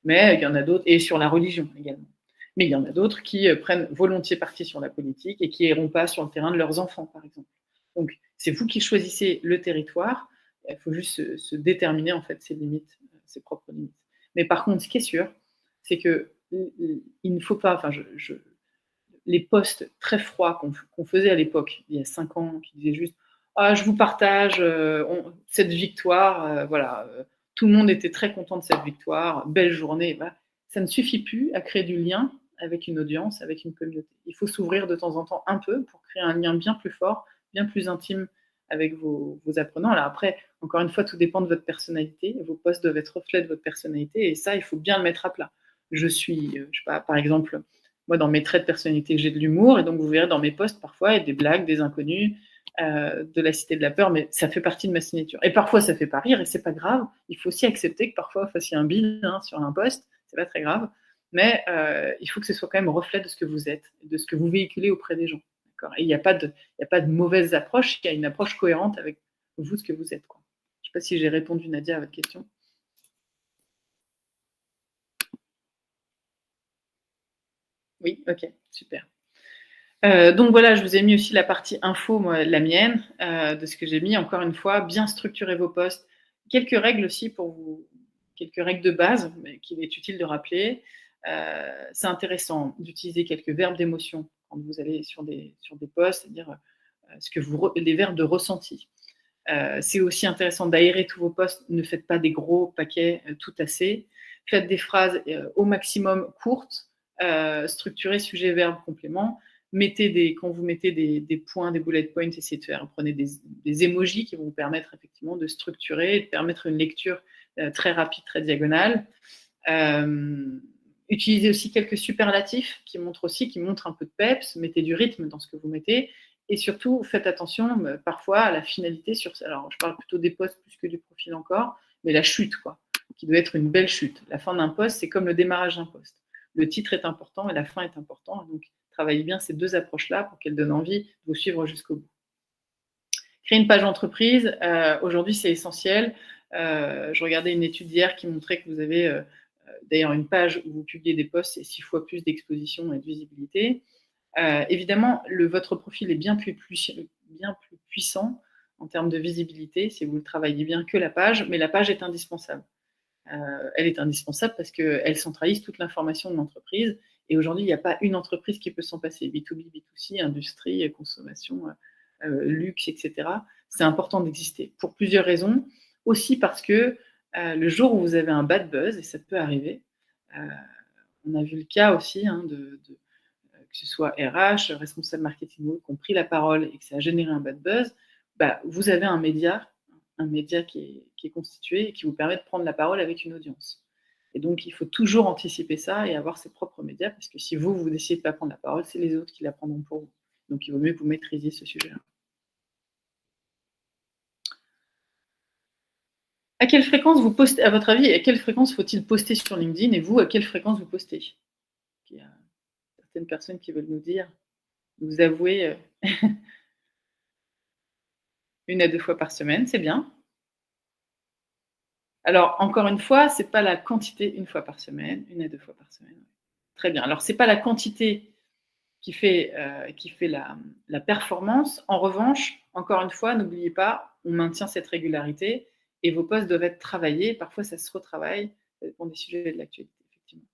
[SPEAKER 2] Mais il y en a d'autres, et sur la religion également. Mais il y en a d'autres qui prennent volontiers parti sur la politique et qui n'iront pas sur le terrain de leurs enfants, par exemple. Donc, c'est vous qui choisissez le territoire. Il faut juste se déterminer, en fait, ses limites, ses propres limites. Mais par contre, ce qui est sûr, c'est qu'il ne faut pas... Enfin, les posts très froids qu'on faisait à l'époque, il y a 5 ans, qui disaient juste « Ah, je vous partage cette victoire. Voilà, tout le monde était très content de cette victoire. Belle journée. » Voilà. Ça ne suffit plus à créer du lien avec une audience, avec une communauté. Il faut s'ouvrir de temps en temps un peu pour créer un lien bien plus fort, bien plus intime avec vos apprenants. Alors après, encore une fois, tout dépend de votre personnalité. Vos posts doivent être reflets de votre personnalité et ça, il faut bien le mettre à plat. Je sais pas, par exemple, moi, dans mes traits de personnalité, j'ai de l'humour et donc vous verrez dans mes posts parfois, il y a des blagues, des inconnus, de la cité de la peur, mais ça fait partie de ma signature. Et parfois, ça fait pas rire et c'est pas grave. Il faut aussi accepter que parfois, vous fassiez un bide sur un post, c'est pas très grave. Mais il faut que ce soit quand même reflet de ce que vous êtes, de ce que vous véhiculez auprès des gens. Et il n'y a pas de mauvaise approche, il y a une approche cohérente avec vous, ce que vous êtes. Quoi. Je ne sais pas si j'ai répondu, Nadia, à votre question. Oui, ok, super. Donc voilà, je vous ai mis aussi la partie info, moi, la mienne, de ce que j'ai mis. Encore une fois, bien structurer vos posts. Quelques règles aussi pour vous, quelques règles de base qu'il est utile de rappeler. C'est intéressant d'utiliser quelques verbes d'émotion quand vous allez sur des posts, c'est-à-dire les verbes de ressenti. C'est aussi intéressant d'aérer tous vos posts. Ne faites pas des gros paquets tout assez. Faites des phrases au maximum courtes, structurées, sujet, verbe, complément. Quand vous mettez des points, des bullet points, prenez des emojis qui vont vous permettre effectivement de structurer, de permettre une lecture très rapide, très diagonale. Utilisez aussi quelques superlatifs qui montrent un peu de peps, mettez du rythme dans ce que vous mettez, et surtout faites attention parfois à la finalité alors je parle plutôt des posts plus que du profil encore, mais la chute, quoi, qui doit être une belle chute. La fin d'un post, c'est comme le démarrage d'un post. Le titre est important et la fin est importante, donc travaillez bien ces deux approches-là pour qu'elles donnent envie de vous suivre jusqu'au bout. Créer une page entreprise, aujourd'hui c'est essentiel. Je regardais une étude hier qui montrait que vous avez d'ailleurs une page où vous publiez des posts et 6 fois plus d'exposition et de visibilité. Évidemment, votre profil est bien plus puissant en termes de visibilité si vous le travaillez bien que la page, mais la page est indispensable. Elle est indispensable parce qu'elle centralise toute l'information de l'entreprise. Et aujourd'hui, il n'y a pas une entreprise qui peut s'en passer. B2B, B2C, industrie, consommation, luxe, etc. C'est important d'exister pour plusieurs raisons. Aussi parce que le jour où vous avez un bad buzz, et ça peut arriver, on a vu le cas aussi que ce soit RH, responsable marketing, qui ont pris la parole et que ça a généré un bad buzz, vous avez un média qui est constitué et qui vous permet de prendre la parole avec une audience. Et donc, il faut toujours anticiper ça et avoir ses propres médias, parce que si vous décidez de ne pas prendre la parole, c'est les autres qui la prendront pour vous. Donc, il vaut mieux que vous maîtrisiez ce sujet-là. À quelle fréquence vous postez, à votre avis, à quelle fréquence faut-il poster sur LinkedIn et vous, à quelle fréquence vous postez? Il y a certaines personnes qui veulent nous dire, vous avouer 1 à 2 fois par semaine, c'est bien. Alors, encore une fois, ce n'est pas la quantité 1 fois par semaine, 1 à 2 fois par semaine. Très bien. Alors, ce n'est pas la quantité qui fait la performance. En revanche, encore une fois, n'oubliez pas, on maintient cette régularité et vos posts doivent être travaillés. Parfois, ça se retravaille. Ça dépend des sujets de l'actualité, effectivement.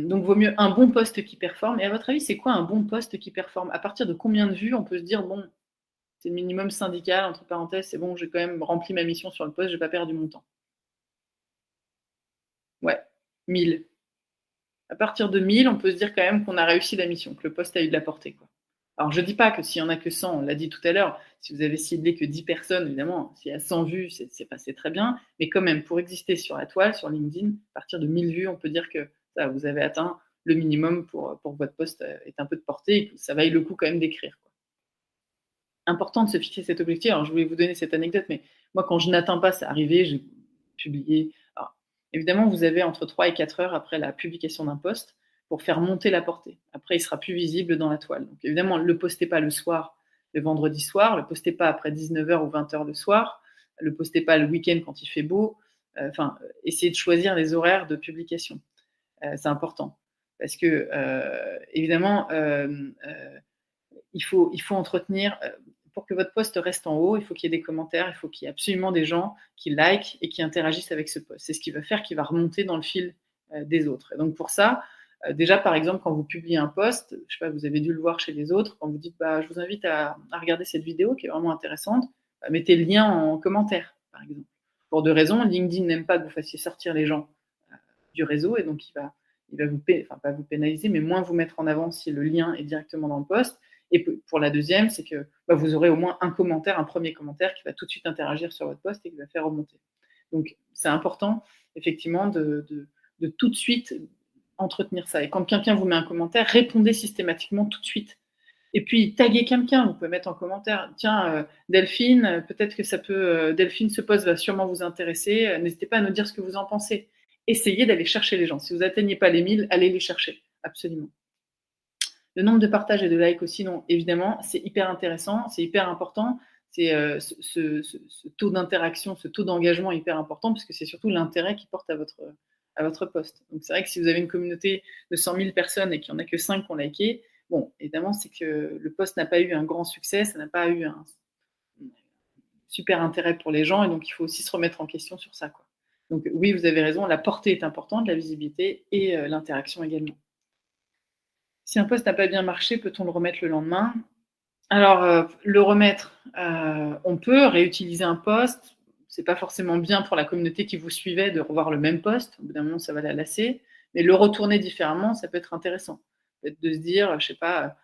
[SPEAKER 2] Donc, vaut mieux un bon post qui performe. Et à votre avis, c'est quoi un bon post qui performe? À partir de combien de vues on peut se dire, bon, c'est le minimum syndical, entre parenthèses, c'est bon, j'ai quand même rempli ma mission sur le poste, je n'ai pas perdu mon temps. Ouais, 1000. À partir de 1000, on peut se dire quand même qu'on a réussi la mission, que le poste a eu de la portée, quoi. Alors, je ne dis pas que s'il n'y en a que 100, on l'a dit tout à l'heure, si vous avez ciblé que 10 personnes, évidemment, s'il y a 100 vues, c'est passé très bien. Mais quand même, pour exister sur la toile, sur LinkedIn, à partir de 1000 vues, on peut dire que ça, vous avez atteint le minimum pour que votre poste ait un peu de portée et que ça vaille le coup quand même d'écrire, quoi. Important de se fixer cet objectif. Alors, je voulais vous donner cette anecdote, mais moi, quand je n'atteins pas, c'est arrivé, j'ai publié. Alors, évidemment, vous avez entre 3 et 4 heures après la publication d'un post pour faire monter la portée. Après, il sera plus visible dans la toile. Donc, évidemment, ne le postez pas le soir, le vendredi soir, ne le postez pas après 19h ou 20h le soir. le postez pas le week-end quand il fait beau. Enfin, essayez de choisir les horaires de publication. C'est important parce que évidemment, il faut entretenir. Pour que votre post reste en haut, il faut qu'il y ait des commentaires, il faut qu'il y ait absolument des gens qui likent et qui interagissent avec ce post. C'est ce qui va faire qu'il va remonter dans le fil des autres. Et donc pour ça, déjà par exemple, quand vous publiez un post, je sais pas, vous avez dû le voir chez les autres, quand vous dites je vous invite à regarder cette vidéo qui est vraiment intéressante, mettez le lien en commentaire, par exemple. Pour deux raisons, LinkedIn n'aime pas que vous fassiez sortir les gens du réseau et donc il va vous, pas vous pénaliser, mais moins vous mettre en avant si le lien est directement dans le post. Et pour la deuxième, c'est que vous aurez au moins un premier commentaire qui va tout de suite interagir sur votre post et qui va faire remonter. Donc, c'est important, effectivement, de tout de suite entretenir ça. Et quand quelqu'un vous met un commentaire, répondez systématiquement tout de suite. Et puis, taguez quelqu'un. Vous pouvez mettre en commentaire, tiens, Delphine, peut-être que ça peut... Delphine, ce post va sûrement vous intéresser. N'hésitez pas à nous dire ce que vous en pensez. Essayez d'aller chercher les gens. Si vous n'atteignez pas les 1000, allez les chercher, absolument. Le nombre de partages et de likes aussi, non, évidemment, c'est hyper intéressant, c'est hyper important. C'est ce taux d'interaction, ce taux d'engagement est hyper important parce que c'est surtout l'intérêt qui porte à votre post. Donc c'est vrai que si vous avez une communauté de 100 000 personnes et qu'il n'y en a que 5 qui ont liké, bon, évidemment, c'est que le post n'a pas eu un grand succès, ça n'a pas eu un super intérêt pour les gens et donc il faut aussi se remettre en question sur ça, quoi. Donc oui, vous avez raison, la portée est importante, la visibilité et l'interaction également. Si un post n'a pas bien marché, peut-on le remettre le lendemain? Alors, le remettre, on peut réutiliser un post. C'est pas forcément bien pour la communauté qui vous suivait de revoir le même post. Au bout d'un moment, ça va la lasser. Mais le retourner différemment, ça peut être intéressant. Peut-être de se dire, je sais pas,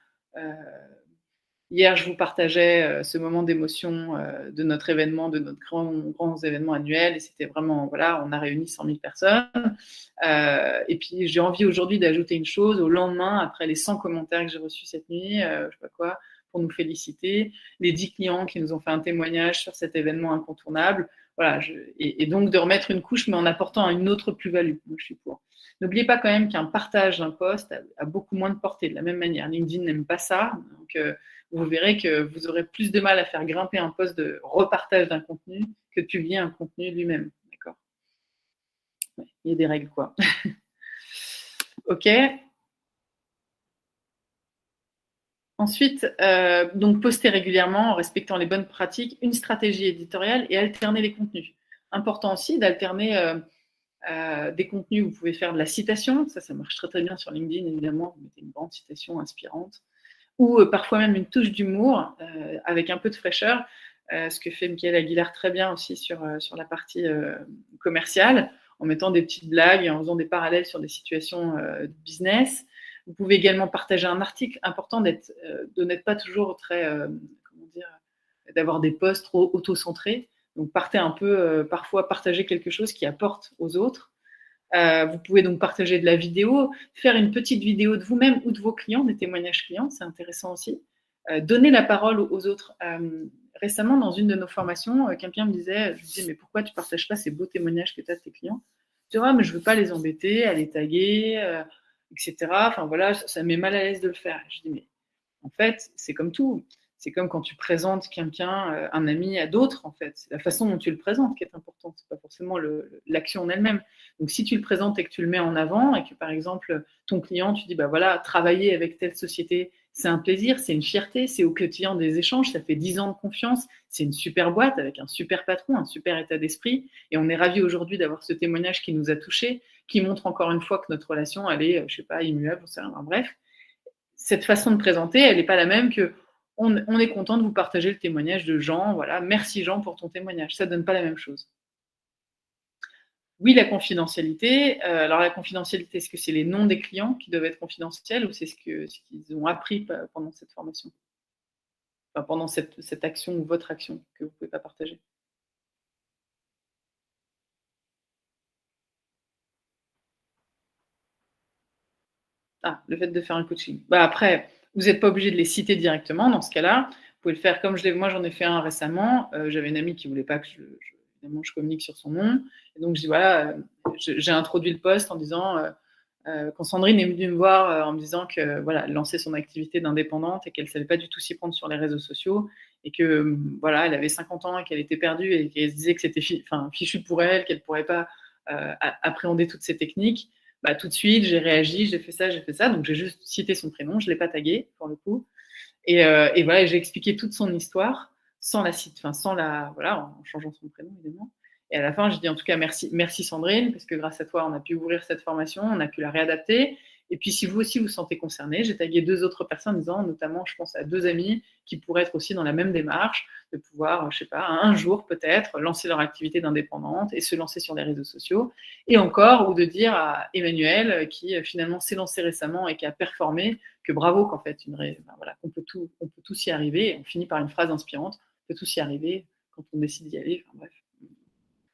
[SPEAKER 2] hier, je vous partageais ce moment d'émotion de notre événement, de notre grand événement annuel. Et c'était vraiment, voilà, on a réuni 100 000 personnes. Et puis, j'ai envie aujourd'hui d'ajouter une chose au lendemain, après les 100 commentaires que j'ai reçus cette nuit, je sais pas quoi, pour nous féliciter, les 10 clients qui nous ont fait un témoignage sur cet événement incontournable. Voilà, et donc de remettre une couche, mais en apportant une autre plus-value. Donc, je suis pour. N'oubliez pas quand même qu'un partage d'un post a beaucoup moins de portée. De la même manière, LinkedIn n'aime pas ça. Donc, vous verrez que vous aurez plus de mal à faire grimper un post de repartage d'un contenu que de publier un contenu lui-même. D'accord ? Ouais, il y a des règles, quoi. OK. Ensuite, donc poster régulièrement en respectant les bonnes pratiques, une stratégie éditoriale et alterner les contenus. Important aussi d'alterner des contenus où vous pouvez faire de la citation. Ça marche très très bien sur LinkedIn, évidemment. Vous mettez une grande citation inspirante. Ou parfois même une touche d'humour avec un peu de fraîcheur, ce que fait Michael Aguilar très bien aussi sur la partie commerciale, en mettant des petites blagues et en faisant des parallèles sur des situations de business. Vous pouvez également partager un article. Important de n'être pas toujours très, d'avoir des posts trop auto-centrés. Donc partez un peu, parfois partager quelque chose qui apporte aux autres. Vous pouvez donc partager de la vidéo, faire une petite vidéo de vous-même ou de vos clients, des témoignages clients, c'est intéressant aussi. Donner la parole aux autres. Récemment, dans une de nos formations, quelqu'un me disait, je lui disais, mais pourquoi tu ne partages pas ces beaux témoignages que tu as de tes clients? Je dis, mais je ne veux pas les embêter, à les taguer, etc. Enfin voilà, ça me met mal à l'aise de le faire. Je dis, mais en fait, c'est comme tout. C'est comme quand tu présentes quelqu'un, un ami à d'autres, en fait. C'est la façon dont tu le présentes qui est importante. C'est pas forcément l'action en elle-même. Donc, si tu le présentes et que tu le mets en avant et que, par exemple, ton client, tu dis, voilà, travailler avec telle société, c'est un plaisir, c'est une fierté, c'est au quotidien des échanges, ça fait 10 ans de confiance, c'est une super boîte avec un super patron, un super état d'esprit. Et on est ravis aujourd'hui d'avoir ce témoignage qui nous a touchés, qui montre encore une fois que notre relation, elle est, je sais pas, immuable, bref. Cette façon de présenter, elle n'est pas la même que on est content de vous partager le témoignage de Jean. Voilà, merci Jean pour ton témoignage. Ça ne donne pas la même chose. Oui, la confidentialité. Alors la confidentialité, est-ce que c'est les noms des clients qui doivent être confidentiels ou c'est ce qu'ils ont appris pendant cette formation, enfin, pendant cette action ou votre action que vous ne pouvez pas partager? Ah, le fait de faire un coaching. Après, vous n'êtes pas obligé de les citer directement dans ce cas-là. Vous pouvez le faire comme moi j'en ai fait un récemment. J'avais une amie qui ne voulait pas que je communique sur son nom. Et donc, je dis, voilà, j'ai introduit le post en disant, quand Sandrine est venue me voir en me disant que, voilà, elle lançait son activité d'indépendante et qu'elle ne savait pas du tout s'y prendre sur les réseaux sociaux et que voilà, elle avait 50 ans et qu'elle était perdue et qu'elle se disait que c'était fichu pour elle, qu'elle ne pourrait pas appréhender toutes ces techniques, bah, tout de suite, j'ai réagi, j'ai fait ça. Donc, j'ai juste cité son prénom, je ne l'ai pas tagué, pour le coup. Et voilà, j'ai expliqué toute son histoire sans voilà, en changeant son prénom, évidemment. Et à la fin, j'ai dit en tout cas merci Sandrine, parce que grâce à toi, on a pu ouvrir cette formation, on a pu la réadapter. Et puis, si vous aussi vous sentez concerné, j'ai tagué 2 autres personnes en disant, notamment, je pense à 2 amis qui pourraient être aussi dans la même démarche, de pouvoir, je sais pas, un jour peut-être, lancer leur activité d'indépendante et se lancer sur les réseaux sociaux. Et encore, ou de dire à Emmanuel, qui finalement s'est lancé récemment et qui a performé, que bravo, qu'en fait, voilà, qu'on peut tous y arriver. Et on finit par une phrase inspirante, on peut tous y arriver quand on décide d'y aller. Enfin, bref.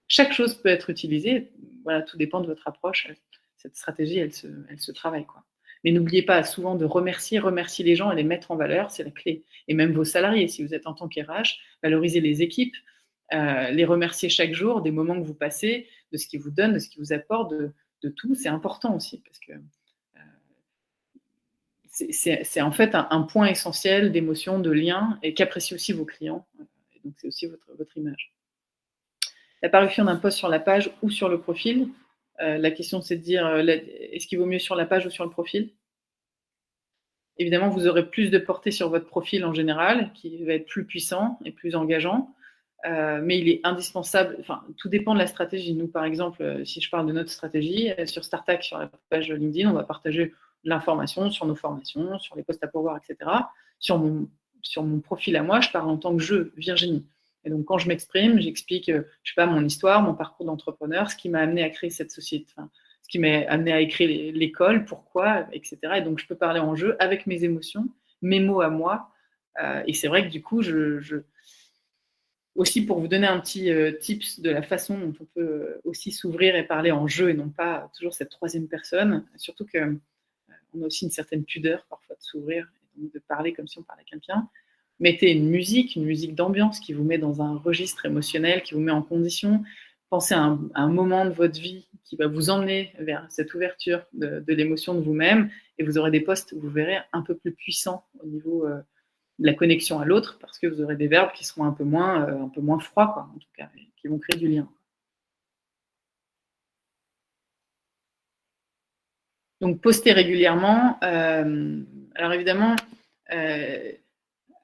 [SPEAKER 2] Chaque chose peut être utilisée, voilà, tout dépend de votre approche. Cette stratégie, elle se travaille, quoi. Mais n'oubliez pas souvent de remercier les gens et les mettre en valeur, c'est la clé. Et même vos salariés, si vous êtes en tant qu'RH, valorisez les équipes, les remercier chaque jour des moments que vous passez, de ce qu'ils vous donnent, de ce qu'ils vous apportent, de tout. C'est important aussi, parce que c'est en fait un point essentiel d'émotion, de lien, et qu'apprécient aussi vos clients. Et donc, c'est aussi votre image. La parution d'un post sur la page ou sur le profil. La question, c'est de dire, est-ce qu'il vaut mieux sur la page ou sur le profil? Évidemment, vous aurez plus de portée sur votre profil en général, qui va être plus puissant et plus engageant. Mais il est indispensable, enfin, tout dépend de la stratégie. Nous, par exemple, si je parle de notre stratégie, sur Startac, sur la page LinkedIn, on va partager de l'information sur nos formations, sur les postes à pourvoir, etc. Sur mon profil à moi, je parle en tant que Virginie. Et donc, quand je m'exprime, j'explique, je sais pas, mon histoire, mon parcours d'entrepreneur, ce qui m'a amené à créer cette société, enfin, ce qui m'a amené à écrire l'école, pourquoi, etc. Et donc, je peux parler en jeu avec mes émotions, mes mots à moi. Et c'est vrai que du coup, aussi pour vous donner un petit tips de la façon dont on peut aussi s'ouvrir et parler en jeu et non pas toujours cette troisième personne, surtout qu'on a aussi une certaine pudeur parfois de s'ouvrir et donc de parler comme si on parlait à quelqu'un. Mettez une musique d'ambiance qui vous met dans un registre émotionnel, qui vous met en condition. Pensez à un moment de votre vie qui va vous emmener vers cette ouverture de l'émotion de vous-même et vous aurez des posts, vous verrez, un peu plus puissants au niveau de la connexion à l'autre parce que vous aurez des verbes qui seront un peu moins froids, quoi, en tout cas, qui vont créer du lien. Donc, postez régulièrement. Alors, évidemment,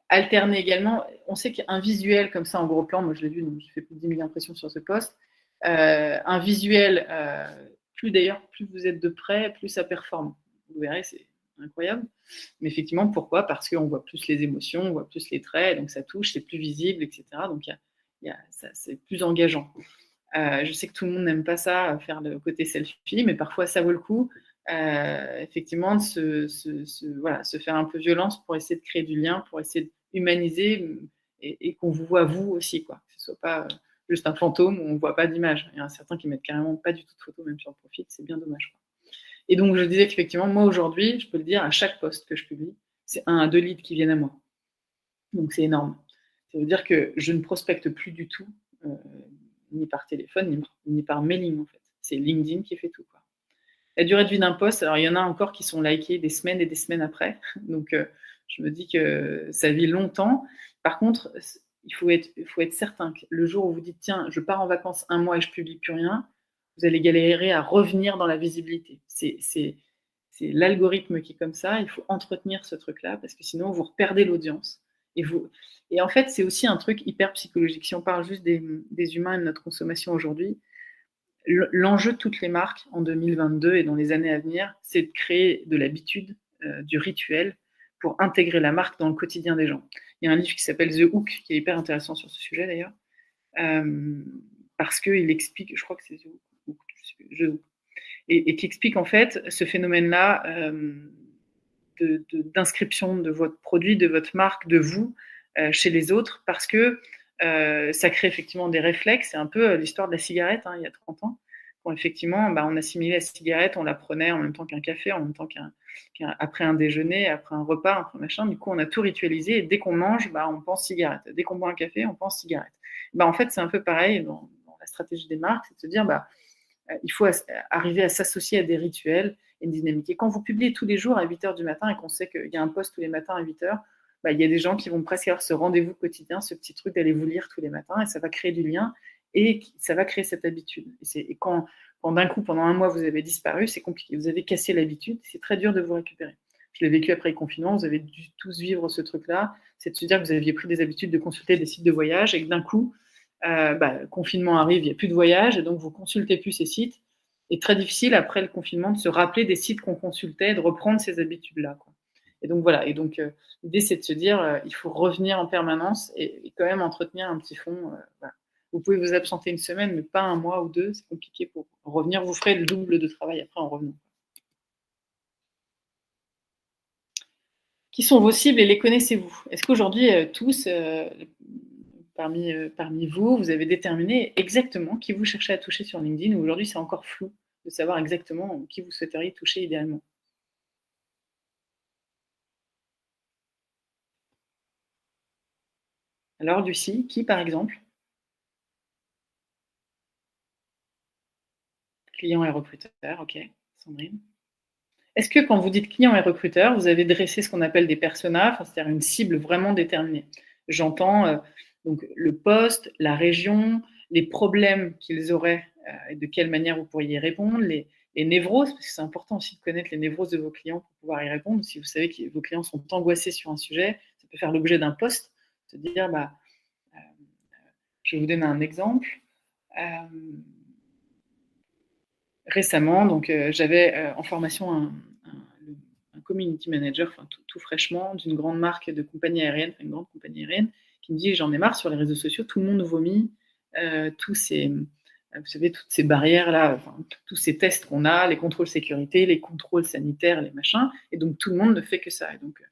[SPEAKER 2] alterner également. On sait qu'un visuel comme ça en gros plan, moi je l'ai vu, donc j'ai fait plus de 10 000 impressions sur ce post. Un visuel, plus vous êtes de près, plus ça performe. Vous verrez, c'est incroyable. Mais effectivement, pourquoi? Parce qu'on voit plus les émotions, on voit plus les traits, donc ça touche, c'est plus visible, etc. Donc c'est plus engageant. Je sais que tout le monde n'aime pas ça, faire le côté selfie, mais parfois ça vaut le coup. Effectivement, de se faire un peu violence pour essayer de créer du lien, pour essayer d'humaniser et qu'on vous voit vous aussi, quoi. Que ce soit pas juste un fantôme où on ne voit pas d'image. Il y en a certains qui mettent carrément pas du tout de photos, même sur le profil, c'est bien dommage, quoi. Et donc, je disais qu'effectivement, moi aujourd'hui, je peux le dire, à chaque post que je publie, c'est 1 à 2 leads qui viennent à moi. Donc, c'est énorme. Ça veut dire que je ne prospecte plus du tout, ni par téléphone, ni par mailing, en fait. C'est LinkedIn qui fait tout, quoi. La durée de vie d'un post, alors il y en a encore qui sont likés des semaines et des semaines après. Donc, je me dis que ça vit longtemps. Par contre, il faut être certain que le jour où vous dites, tiens, je pars en vacances 1 mois et je publie plus rien, vous allez galérer à revenir dans la visibilité. C'est l'algorithme qui est comme ça. Il faut entretenir ce truc-là parce que sinon, vous perdez l'audience. Et en fait, c'est aussi un truc hyper psychologique. Si on parle juste des humains et de notre consommation aujourd'hui, l'enjeu de toutes les marques en 2022 et dans les années à venir, c'est de créer de l'habitude, du rituel, pour intégrer la marque dans le quotidien des gens. Il y a un livre qui s'appelle The Hook, qui est hyper intéressant sur ce sujet d'ailleurs, parce qu'il explique, je crois que c'est The Hook, et qui explique en fait ce phénomène-là d'inscription de votre produit, de votre marque, de vous, chez les autres, parce que ça crée effectivement des réflexes. C'est un peu l'histoire de la cigarette, il y a 30 ans, quand effectivement on assimilait la cigarette, on la prenait en même temps qu'un café, en même temps après un déjeuner, après un repas, après machin. Du coup, on a tout ritualisé et dès qu'on mange, on pense cigarette. Dès qu'on boit un café, on pense cigarette. En fait, c'est un peu pareil dans la stratégie des marques, c'est de se dire il faut arriver à s'associer à des rituels et une dynamique. Et quand vous publiez tous les jours à 8h du matin et qu'on sait qu'il y a un post tous les matins à 8h, il y a des gens qui vont presque avoir ce rendez-vous quotidien, ce petit truc d'aller vous lire tous les matins, et ça va créer du lien, et ça va créer cette habitude. Et quand d'un coup, pendant un mois, vous avez disparu, c'est compliqué. Vous avez cassé l'habitude, c'est très dur de vous récupérer. Je l'ai vécu après le confinement, vous avez dû tous vivre ce truc-là, c'est de se dire que vous aviez pris des habitudes de consulter des sites de voyage, et que d'un coup, le confinement arrive, il n'y a plus de voyage, et donc vous consultez plus ces sites. Et très difficile, après le confinement, de se rappeler des sites qu'on consultait, de reprendre ces habitudes-là, quoi. Et donc voilà, l'idée c'est de se dire, il faut revenir en permanence et quand même entretenir un petit fond. Voilà. Vous pouvez vous absenter une semaine, mais pas un mois ou deux, c'est compliqué pour revenir. Vous ferez le double de travail après en revenant. Qui sont vos cibles et les connaissez-vous? Est-ce qu'aujourd'hui, tous, parmi vous, vous avez déterminé exactement qui vous cherchez à toucher sur LinkedIn, ou aujourd'hui c'est encore flou de savoir exactement qui vous souhaiteriez toucher idéalement? Alors, Lucie, qui par exemple? Client et recruteur, ok. Sandrine? Est-ce que quand vous dites client et recruteur, vous avez dressé ce qu'on appelle des personas, c'est-à-dire une cible vraiment déterminée? J'entends donc le poste, la région, les problèmes qu'ils auraient et de quelle manière vous pourriez y répondre, les névroses, parce que c'est important aussi de connaître les névroses de vos clients pour pouvoir y répondre. Si vous savez que vos clients sont angoissés sur un sujet, ça peut faire l'objet d'un post, se dire, je vais vous donner un exemple. Récemment, donc j'avais en formation un community manager, tout fraîchement, d'une grande marque de compagnie aérienne, une grande compagnie aérienne, qui me dit, j'en ai marre sur les réseaux sociaux, tout le monde vomit, vous savez, toutes ces barrières-là, tous ces tests qu'on a, les contrôles sécurité, les contrôles sanitaires, les machins, et donc tout le monde ne fait que ça. Et donc,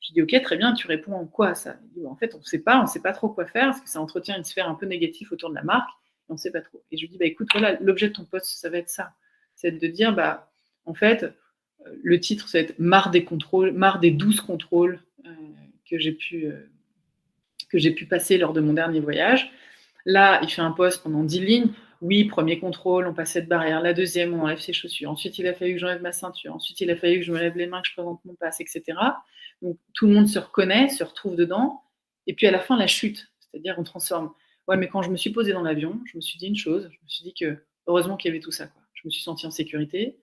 [SPEAKER 2] je dis, ok, très bien, tu réponds en quoi à ça? Il dit, en fait, on ne sait pas trop quoi faire, parce que ça entretient une sphère un peu négative autour de la marque, et on ne sait pas trop. Et je lui dis, écoute, voilà, l'objet de ton post, ça va être ça. C'est de dire, en fait, le titre, ça va être marre des contrôles, marre des 12 contrôles que j'ai pu passer lors de mon dernier voyage. Là, il fait un post pendant 10 lignes. Oui, premier contrôle, on passe cette barrière. La deuxième, on enlève ses chaussures. Ensuite, il a fallu que j'enlève ma ceinture. Ensuite, il a fallu que je me lève les mains, que je présente mon pass, etc. Donc, tout le monde se reconnaît, se retrouve dedans. Et puis, à la fin, la chute. C'est-à-dire, on transforme. Ouais, mais quand je me suis posée dans l'avion, je me suis dit une chose. Je me suis dit que, heureusement qu'il y avait tout ça, quoi. Je me suis sentie en sécurité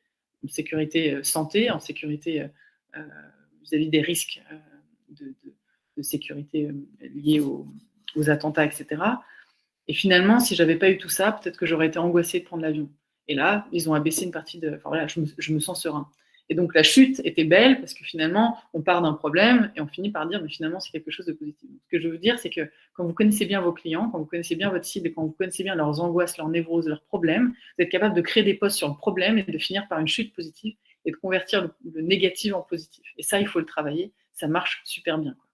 [SPEAKER 2] santé, en sécurité vis-à-vis des risques de sécurité liés aux attentats, etc. Et finalement, si je n'avais pas eu tout ça, peut-être que j'aurais été angoissée de prendre l'avion. Et là, ils ont abaissé une partie de... Enfin voilà, je me sens serein. Et donc, la chute était belle parce que finalement, on part d'un problème et on finit par dire, mais finalement, c'est quelque chose de positif. Donc, ce que je veux dire, c'est que quand vous connaissez bien vos clients, quand vous connaissez bien votre cible et quand vous connaissez bien leurs angoisses, leurs névroses, leurs problèmes, vous êtes capable de créer des posts sur le problème et de finir par une chute positive et de convertir le négatif en positif. Et ça, il faut le travailler. Ça marche super bien, quoi.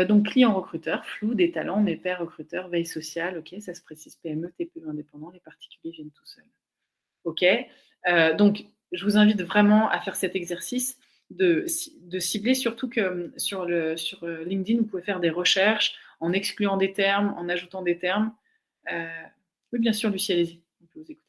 [SPEAKER 2] Donc, client recruteur, flou, des talents, mes pairs recruteurs, veille sociale, ok, ça se précise PME, TPE indépendant, les particuliers viennent tout seuls. Ok, donc je vous invite vraiment à faire cet exercice de cibler, surtout que sur LinkedIn, vous pouvez faire des recherches en excluant des termes, en ajoutant des termes. Oui, bien sûr, Lucie, allez-y, on peut vous écouter.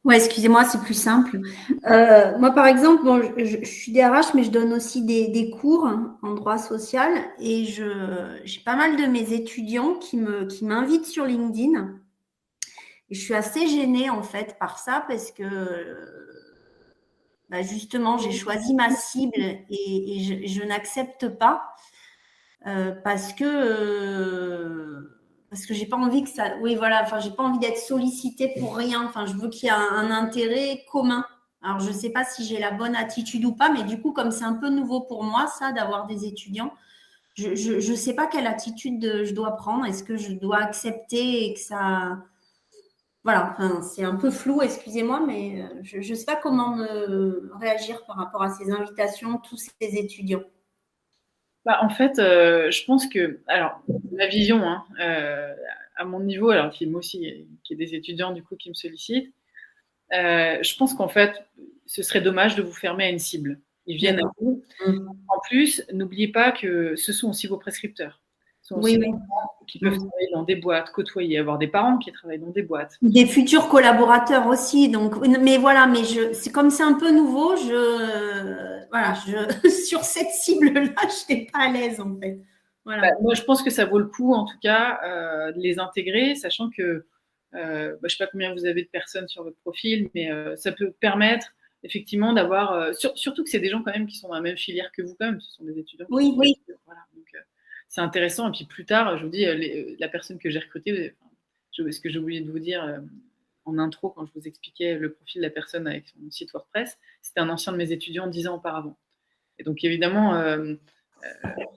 [SPEAKER 4] Ouais, excusez-moi, c'est plus simple. Moi, par exemple, je suis DRH, mais je donne aussi des cours en droit social et j'ai pas mal de mes étudiants qui m'invitent sur LinkedIn. Et je suis assez gênée, en fait, par ça parce que, justement, j'ai choisi ma cible et je n'accepte pas parce que j'ai pas envie que ça... Oui, voilà, j'ai pas envie d'être sollicitée pour rien. Je veux qu'il y ait un intérêt commun. Alors, je ne sais pas si j'ai la bonne attitude ou pas, mais du coup, comme c'est un peu nouveau pour moi, ça, d'avoir des étudiants, je ne sais pas quelle attitude je dois prendre. Est-ce que je dois accepter et que ça... Voilà, c'est un peu flou, excusez-moi, mais je ne sais pas comment me réagir par rapport à ces invitations, tous ces étudiants.
[SPEAKER 2] En fait, je pense que, alors, ma vision, à mon niveau, alors moi aussi, qui est des étudiants du coup qui me sollicitent, je pense qu'en fait, ce serait dommage de vous fermer à une cible. Ils viennent à vous. En plus, n'oubliez pas que ce sont aussi vos prescripteurs. Ce sont aussi qui peuvent travailler dans des boîtes, côtoyer, avoir des parents qui travaillent dans des boîtes.
[SPEAKER 4] Des futurs collaborateurs aussi. Donc, mais voilà, mais c'est comme c'est un peu nouveau, sur cette cible-là, je n'étais pas à l'aise en fait. Voilà.
[SPEAKER 2] Moi, je pense que ça vaut le coup, en tout cas, de les intégrer, sachant que je ne sais pas combien vous avez de personnes sur votre profil, mais ça peut permettre effectivement d'avoir, surtout que c'est des gens quand même qui sont dans la même filière que vous quand même, ce sont des étudiants.
[SPEAKER 4] Oui.
[SPEAKER 2] Voilà, donc c'est intéressant. Et puis plus tard, je vous dis, la personne que j'ai recrutée, ce que j'ai oublié de vous dire en intro quand je vous expliquais le profil de la personne avec son site WordPress, c'était un ancien de mes étudiants 10 ans auparavant. Et donc évidemment,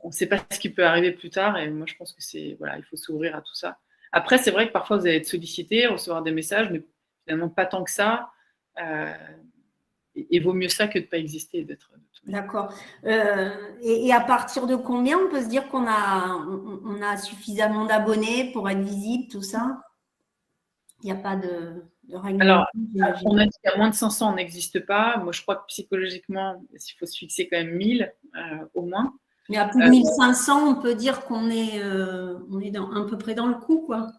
[SPEAKER 2] on ne sait pas ce qui peut arriver plus tard. Et moi, je pense que il faut s'ouvrir à tout ça. Après, c'est vrai que parfois, vous allez être sollicité, recevoir des messages, mais finalement, pas tant que ça. Et vaut mieux ça que de ne pas exister.
[SPEAKER 4] D'accord. Et à partir de combien on peut se dire qu'on a suffisamment d'abonnés pour être visible, tout ça? Il n'y a pas de règle.
[SPEAKER 2] Alors, on a dit qu'à moins de 500, on n'existe pas. Moi, je crois que psychologiquement, il faut se fixer quand même 1000 au moins.
[SPEAKER 4] Mais à plus de 1500, on peut dire qu'on est, à peu près dans le coup, quoi.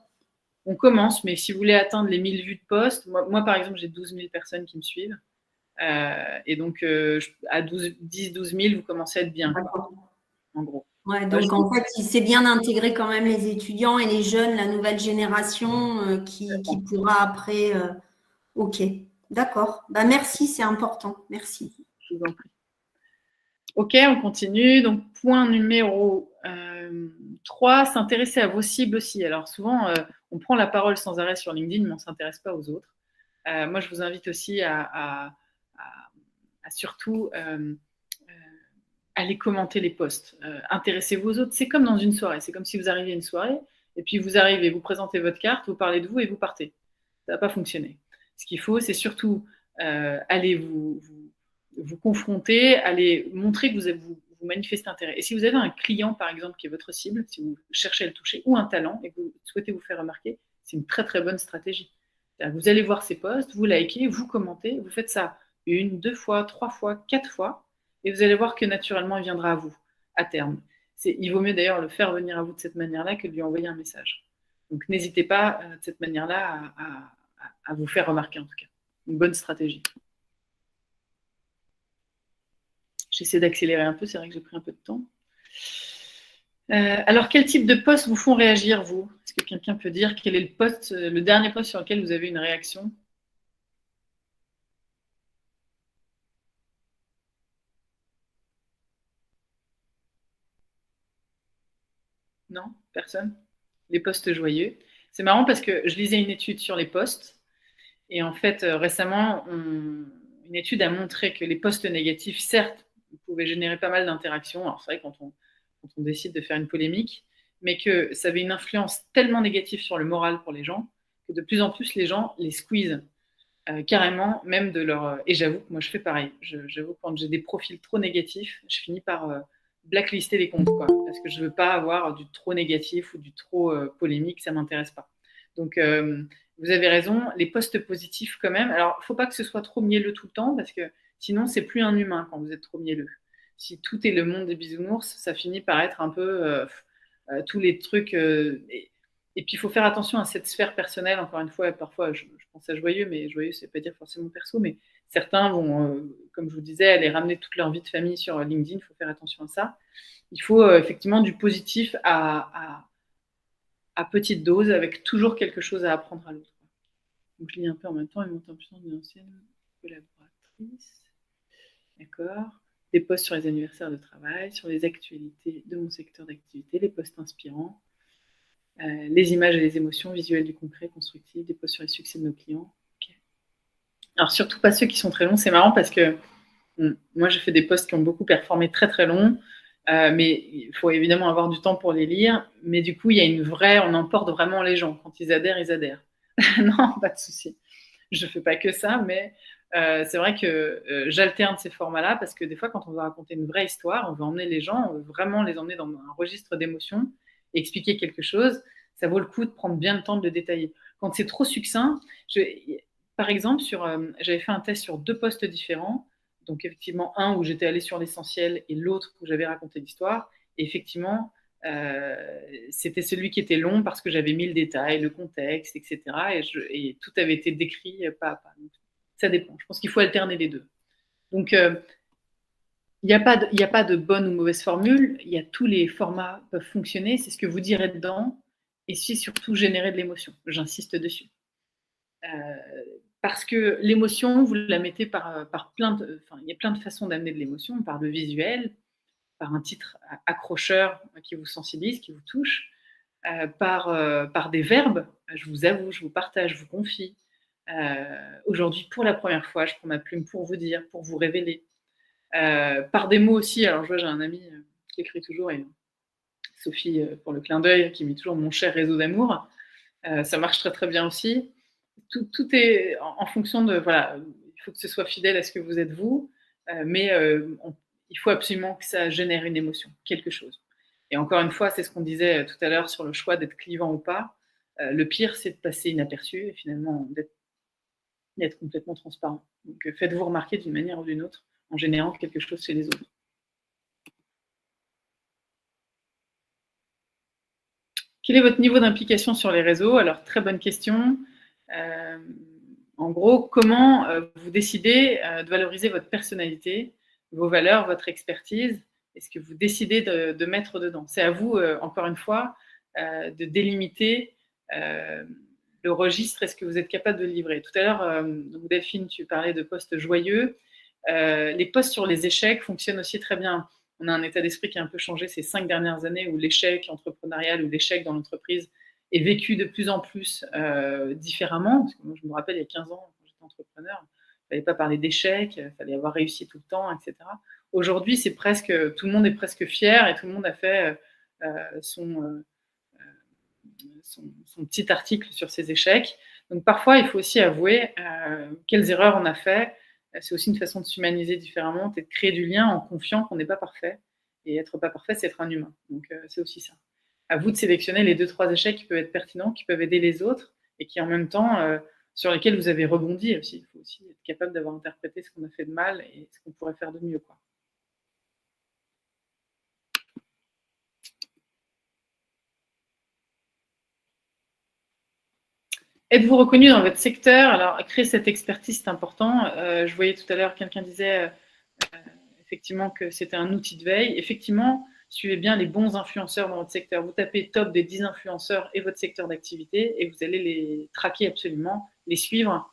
[SPEAKER 2] On commence, mais si vous voulez atteindre les 1000 vues de post, moi par exemple, j'ai 12 000 personnes qui me suivent. Et donc, à 10-12 000, vous commencez à être bien, quoi, en gros.
[SPEAKER 4] Ouais, donc en fait, c'est bien d'intégrer quand même les étudiants et les jeunes, la nouvelle génération qui pourra après. Ok, d'accord. Merci, c'est important. Merci.
[SPEAKER 2] Je vous en prie. Ok, on continue. Donc, point numéro 3, s'intéresser à vos cibles aussi. Alors, souvent, on prend la parole sans arrêt sur LinkedIn, mais on ne s'intéresse pas aux autres. Moi, je vous invite aussi à surtout aller commenter les posts. Intéressez-vous aux autres. C'est comme dans une soirée. C'est comme si vous arriviez à une soirée, et puis vous arrivez, vous présentez votre carte, vous parlez de vous et vous partez. Ça ne va pas fonctionner. Ce qu'il faut, c'est surtout aller vous confronter, aller montrer que vous manifestez intérêt. Et si vous avez un client, par exemple, qui est votre cible, si vous cherchez à le toucher, ou un talent, et que vous souhaitez vous faire remarquer, c'est une très, très bonne stratégie. Vous allez voir ces posts, vous likez, vous commentez, vous faites ça 1, 2 fois, 3 fois, 4 fois, et vous allez voir que naturellement, il viendra à vous, à terme. Il vaut mieux d'ailleurs le faire venir à vous de cette manière-là que de lui envoyer un message. Donc, n'hésitez pas de cette manière-là à vous faire remarquer, en tout cas. Une bonne stratégie. J'essaie d'accélérer un peu, c'est vrai que j'ai pris un peu de temps. Alors, quel type de posts vous font réagir, vous? Est-ce que quelqu'un peut dire quel est le dernier post sur lequel vous avez une réaction? Non? Personne? Les posts joyeux. C'est marrant parce que je lisais une étude sur les posts et en fait, récemment, une étude a montré que les posts négatifs, certes, pouvaient générer pas mal d'interactions. Alors, c'est vrai quand on décide de faire une polémique, mais que ça avait une influence tellement négative sur le moral pour les gens que de plus en plus, les gens les squeezent carrément, même de leur... Et j'avoue que moi, je fais pareil. J'avoue que quand j'ai des profils trop négatifs, je finis par blacklister les comptes, quoi, parce que je ne veux pas avoir du trop négatif ou du trop polémique, ça ne m'intéresse pas. Donc, vous avez raison, les posts positifs quand même. Alors, il ne faut pas que ce soit trop mielleux tout le temps, parce que sinon, c'est plus un humain quand vous êtes trop mielleux. Si tout est le monde des bisounours, ça finit par être un peu tous les trucs. Et puis, il faut faire attention à cette sphère personnelle. Encore une fois, parfois, je pense à joyeux, mais joyeux, ça ne veut pas dire forcément perso. Mais certains vont, comme je vous disais, aller ramener toute leur vie de famille sur LinkedIn. Il faut faire attention à ça. Il faut effectivement du positif à petite dose, avec toujours quelque chose à apprendre à l'autre. Donc, je lis un peu en même temps et monte en puissance d'une ancienne collaboratrice. D'accord. Des posts sur les anniversaires de travail, sur les actualités de mon secteur d'activité, les posts inspirants, les images et les émotions visuelles du concret, constructif, des posts sur les succès de nos clients. Okay. Alors, surtout pas ceux qui sont très longs. C'est marrant parce que moi, j'ai fait des posts qui ont beaucoup performé très, très longs. Mais il faut évidemment avoir du temps pour les lire. Mais du coup, il y a on emporte vraiment les gens. Quand ils adhèrent, ils adhèrent. Non, pas de souci. Je ne fais pas que ça, mais c'est vrai que j'alterne ces formats-là parce que des fois, quand on veut raconter une vraie histoire, on veut emmener les gens, on veut vraiment les emmener dans un registre d'émotions et expliquer quelque chose. Ça vaut le coup de prendre bien le temps de le détailler. Quand c'est trop succinct, par exemple, j'avais fait un test sur 2 posts différents. Donc, effectivement, un où j'étais allée sur l'essentiel et l'autre où j'avais raconté l'histoire. Et effectivement, C'était celui qui était long parce que j'avais mis le détail, le contexte, etc. Et tout avait été décrit pas à pas. Donc, ça dépend. Je pense qu'il faut alterner les deux. Donc, il n'y a pas de bonne ou mauvaise formule. Il y a tous les formats peuvent fonctionner. C'est ce que vous direz dedans. Et c'est surtout générer de l'émotion. J'insiste dessus. Parce que l'émotion, vous la mettez par il y a plein de façons d'amener de l'émotion, par le visuel, par un titre accrocheur qui vous sensibilise, qui vous touche, par des verbes. Je vous avoue, je vous partage, je vous confie. Aujourd'hui, pour la première fois, je prends ma plume pour vous dire, pour vous révéler. Par des mots aussi. Alors, je vois, j'ai un ami qui écrit toujours, et Sophie, pour le clin d'œil, qui met toujours mon cher réseau d'amour. Ça marche très, très bien aussi. Tout est en fonction de, voilà, il faut que ce soit fidèle à ce que vous êtes vous, mais il faut absolument que ça génère une émotion, quelque chose. Et encore une fois, c'est ce qu'on disait tout à l'heure sur le choix d'être clivant ou pas. Le pire, c'est de passer inaperçu et finalement d'être complètement transparent. Donc faites-vous remarquer d'une manière ou d'une autre en générant quelque chose chez les autres. Quel est votre niveau d'implication sur les réseaux? Alors, très bonne question. En gros, comment vous décidez de valoriser votre personnalité, vos valeurs, votre expertise, et ce que vous décidez de mettre dedans? C'est à vous, encore une fois, de délimiter le registre et ce que vous êtes capable de livrer. Tout à l'heure, Delphine, tu parlais de posts joyeux. Les posts sur les échecs fonctionnent aussi très bien. On a un état d'esprit qui a un peu changé ces 5 dernières années où l'échec entrepreneurial ou l'échec dans l'entreprise est vécu de plus en plus différemment. Parce que moi, je me rappelle, il y a 15 ans, quand j'étais entrepreneur, il ne fallait pas parler d'échec, il fallait avoir réussi tout le temps, etc. Aujourd'hui, c'est presque, tout le monde est presque fier et tout le monde a fait son petit article sur ses échecs. Donc parfois, il faut aussi avouer quelles erreurs on a fait. C'est aussi une façon de s'humaniser différemment, et de créer du lien en confiant qu'on n'est pas parfait. Et être pas parfait, c'est être un humain. Donc c'est aussi ça. À vous de sélectionner les 2-3 échecs qui peuvent être pertinents, qui peuvent aider les autres et qui en même temps, sur lesquels vous avez rebondi aussi. Il faut aussi être capable d'avoir interprété ce qu'on a fait de mal et ce qu'on pourrait faire de mieux, quoi. Êtes-vous reconnu dans votre secteur? Alors, créer cette expertise, c'est important. Je voyais tout à l'heure, quelqu'un disait effectivement que c'était un outil de veille. Effectivement, suivez bien les bons influenceurs dans votre secteur. Vous tapez top des 10 influenceurs et votre secteur d'activité et vous allez les traquer absolument, les suivre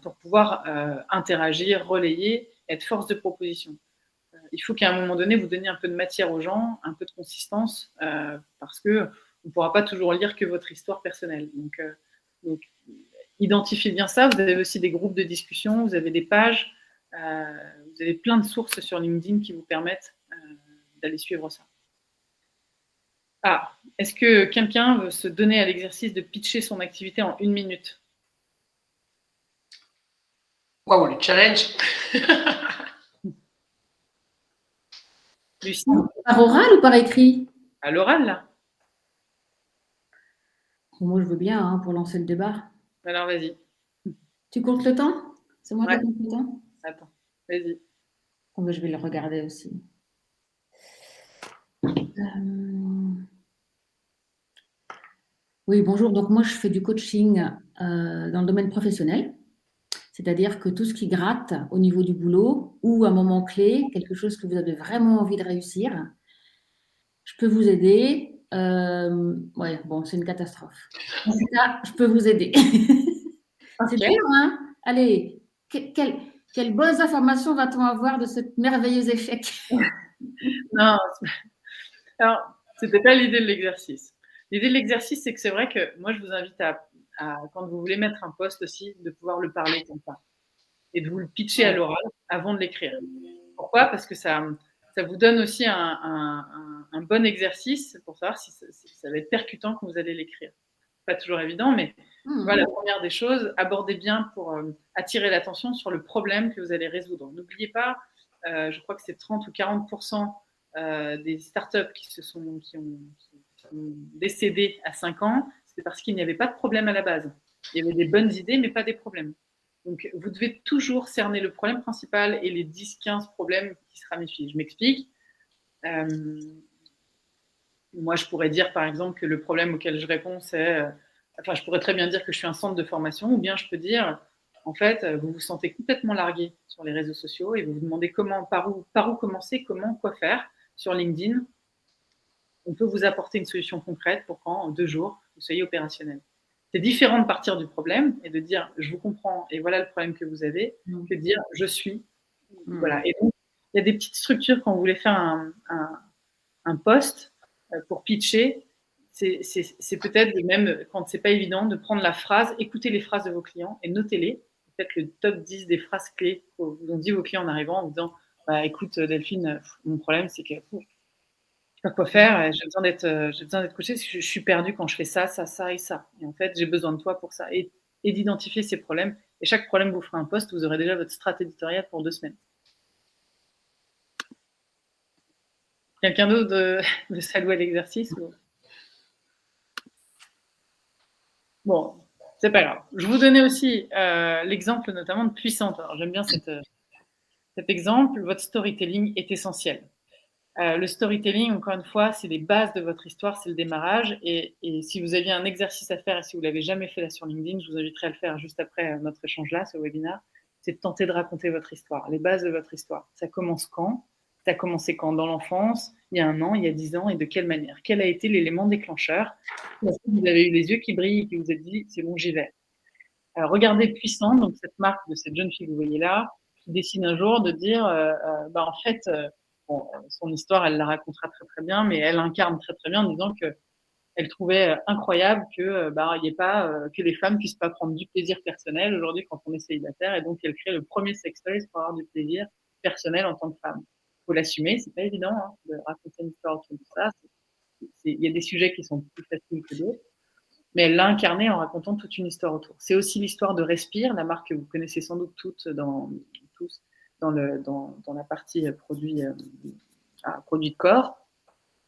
[SPEAKER 2] pour pouvoir interagir, relayer, être force de proposition. Il faut qu'à un moment donné, vous donniez un peu de matière aux gens, un peu de consistance, parce qu'on ne pourra pas toujours lire que votre histoire personnelle. Donc, identifiez bien ça. Vous avez aussi des groupes de discussion, vous avez des pages, vous avez plein de sources sur LinkedIn qui vous permettent d'aller suivre ça. Ah, est-ce que quelqu'un veut se donner à l'exercice de pitcher son activité en 1 minute?
[SPEAKER 1] Waouh, le challenge.
[SPEAKER 2] Lucie?
[SPEAKER 3] Par oral ou par écrit?
[SPEAKER 2] À l'oral, là.
[SPEAKER 3] Moi, je veux bien hein, pour lancer le débat.
[SPEAKER 2] Alors, vas-y.
[SPEAKER 3] Tu comptes le temps? C'est moi qui compte le temps?
[SPEAKER 2] Attends, vas-y.
[SPEAKER 3] Oh, je vais le regarder aussi. Oui, bonjour. Donc, moi, je fais du coaching dans le domaine professionnel. C'est-à-dire que tout ce qui gratte au niveau du boulot ou un moment clé, quelque chose que vous avez vraiment envie de réussir, je peux vous aider. Ouais, bon, c'est une catastrophe. En tout cas, je peux vous aider. C'est dur, hein? Allez, quelles bonnes informations va-t-on avoir de ce merveilleux échec?
[SPEAKER 2] Non, alors, c'était pas l'idée de l'exercice. L'idée de l'exercice, c'est que c'est vrai que moi, je vous invite à, quand vous voulez mettre un post aussi, de pouvoir le parler comme ça et de vous le pitcher à l'oral avant de l'écrire. Pourquoi? Parce que ça vous donne aussi un bon exercice pour savoir si ça va être percutant quand vous allez l'écrire. Pas toujours évident, mais voilà, la première des choses, abordez bien pour attirer l'attention sur le problème que vous allez résoudre. N'oubliez pas, je crois que c'est 30 ou 40% des startups qui ont décédé à 5 ans, c'est parce qu'il n'y avait pas de problème à la base. Il y avait des bonnes idées, mais pas des problèmes. Donc, vous devez toujours cerner le problème principal et les 10-15 problèmes qui se ramifient. Je m'explique. Moi, je pourrais dire, par exemple, que le problème auquel je réponds, c'est... je pourrais très bien dire que je suis un centre de formation, ou bien je peux dire, en fait, vous vous sentez complètement largué sur les réseaux sociaux et vous vous demandez par où commencer, quoi faire sur LinkedIn. On peut vous apporter une solution concrète pour qu'en 2 jours, vous soyez opérationnel. C'est différent de partir du problème et de dire, je vous comprends et voilà le problème que vous avez, que de dire, je suis. Voilà. Et donc, il y a des petites structures quand vous voulez faire un post pour pitcher. C'est peut-être même, quand c'est pas évident, de prendre la phrase, écoutez les phrases de vos clients et notez-les. Peut-être le top 10 des phrases clés que vous ont dit vos clients en arrivant, en vous disant, écoute Delphine, mon problème c'est que je sais pas quoi faire, j'ai besoin d'être coachée, je suis perdue quand je fais ça, ça, ça et ça. Et en fait, j'ai besoin de toi pour ça. Et d'identifier ces problèmes. Et chaque problème vous fera un post, vous aurez déjà votre strat éditoriale pour 2 semaines. Quelqu'un d'autre de s'allouer à l'exercice ou... Bon, c'est pas grave. Je vous donnais aussi l'exemple notamment de Puissante. Alors, j'aime bien cet exemple. Votre storytelling est essentiel. Le storytelling, encore une fois, c'est les bases de votre histoire, c'est le démarrage. Et si vous aviez un exercice à faire et si vous ne l'avez jamais fait là sur LinkedIn, je vous inviterai à le faire juste après notre échange là, ce webinaire, c'est de tenter de raconter votre histoire, les bases de votre histoire. Ça commence quand ? Ça a commencé quand ? Dans l'enfance, il y a 1 an, il y a 10 ans, et de quelle manière ? Quel a été l'élément déclencheur ? Vous avez eu les yeux qui brillent et qui vous êtes dit, c'est bon, j'y vais. Alors, regardez Puissante, donc cette marque de cette jeune fille que vous voyez là, qui décide un jour de dire, en fait, bon, son histoire, elle la racontera très très bien, mais elle incarne très très bien en disant que elle trouvait incroyable que il y ait pas que les femmes puissent pas prendre du plaisir personnel aujourd'hui quand on est célibataire, et donc elle crée le premier sextoy pour avoir du plaisir personnel en tant que femme. Faut l'assumer, c'est pas évident de raconter une histoire autour de ça. Il y a des sujets qui sont plus faciles que d'autres, mais elle l'a incarné en racontant toute une histoire autour. C'est aussi l'histoire de Respire, la marque que vous connaissez sans doute tous dans la partie produit de corps,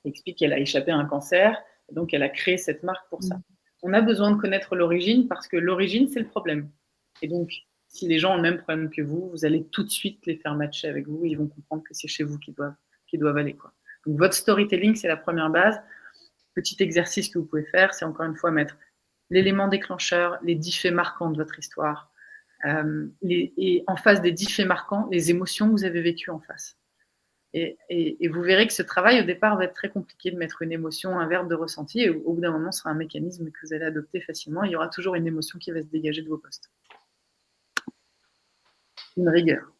[SPEAKER 2] qui explique qu'elle a échappé à un cancer, et donc elle a créé cette marque pour ça. On a besoin de connaître l'origine parce que l'origine, c'est le problème. Et donc, si les gens ont le même problème que vous, vous allez tout de suite les faire matcher avec vous et ils vont comprendre que c'est chez vous qu'ils doivent aller, quoi. Donc, votre storytelling, c'est la première base. Petit exercice que vous pouvez faire, c'est encore une fois mettre l'élément déclencheur, les 10 faits marquants de votre histoire, et en face des 10 faits marquants, les émotions que vous avez vécues en face. Et vous verrez que ce travail, au départ, va être très compliqué de mettre une émotion, un verbe de ressenti, et au bout d'un moment, ce sera un mécanisme que vous allez adopter facilement. Il y aura toujours une émotion qui va se dégager de vos posts. Une rigueur.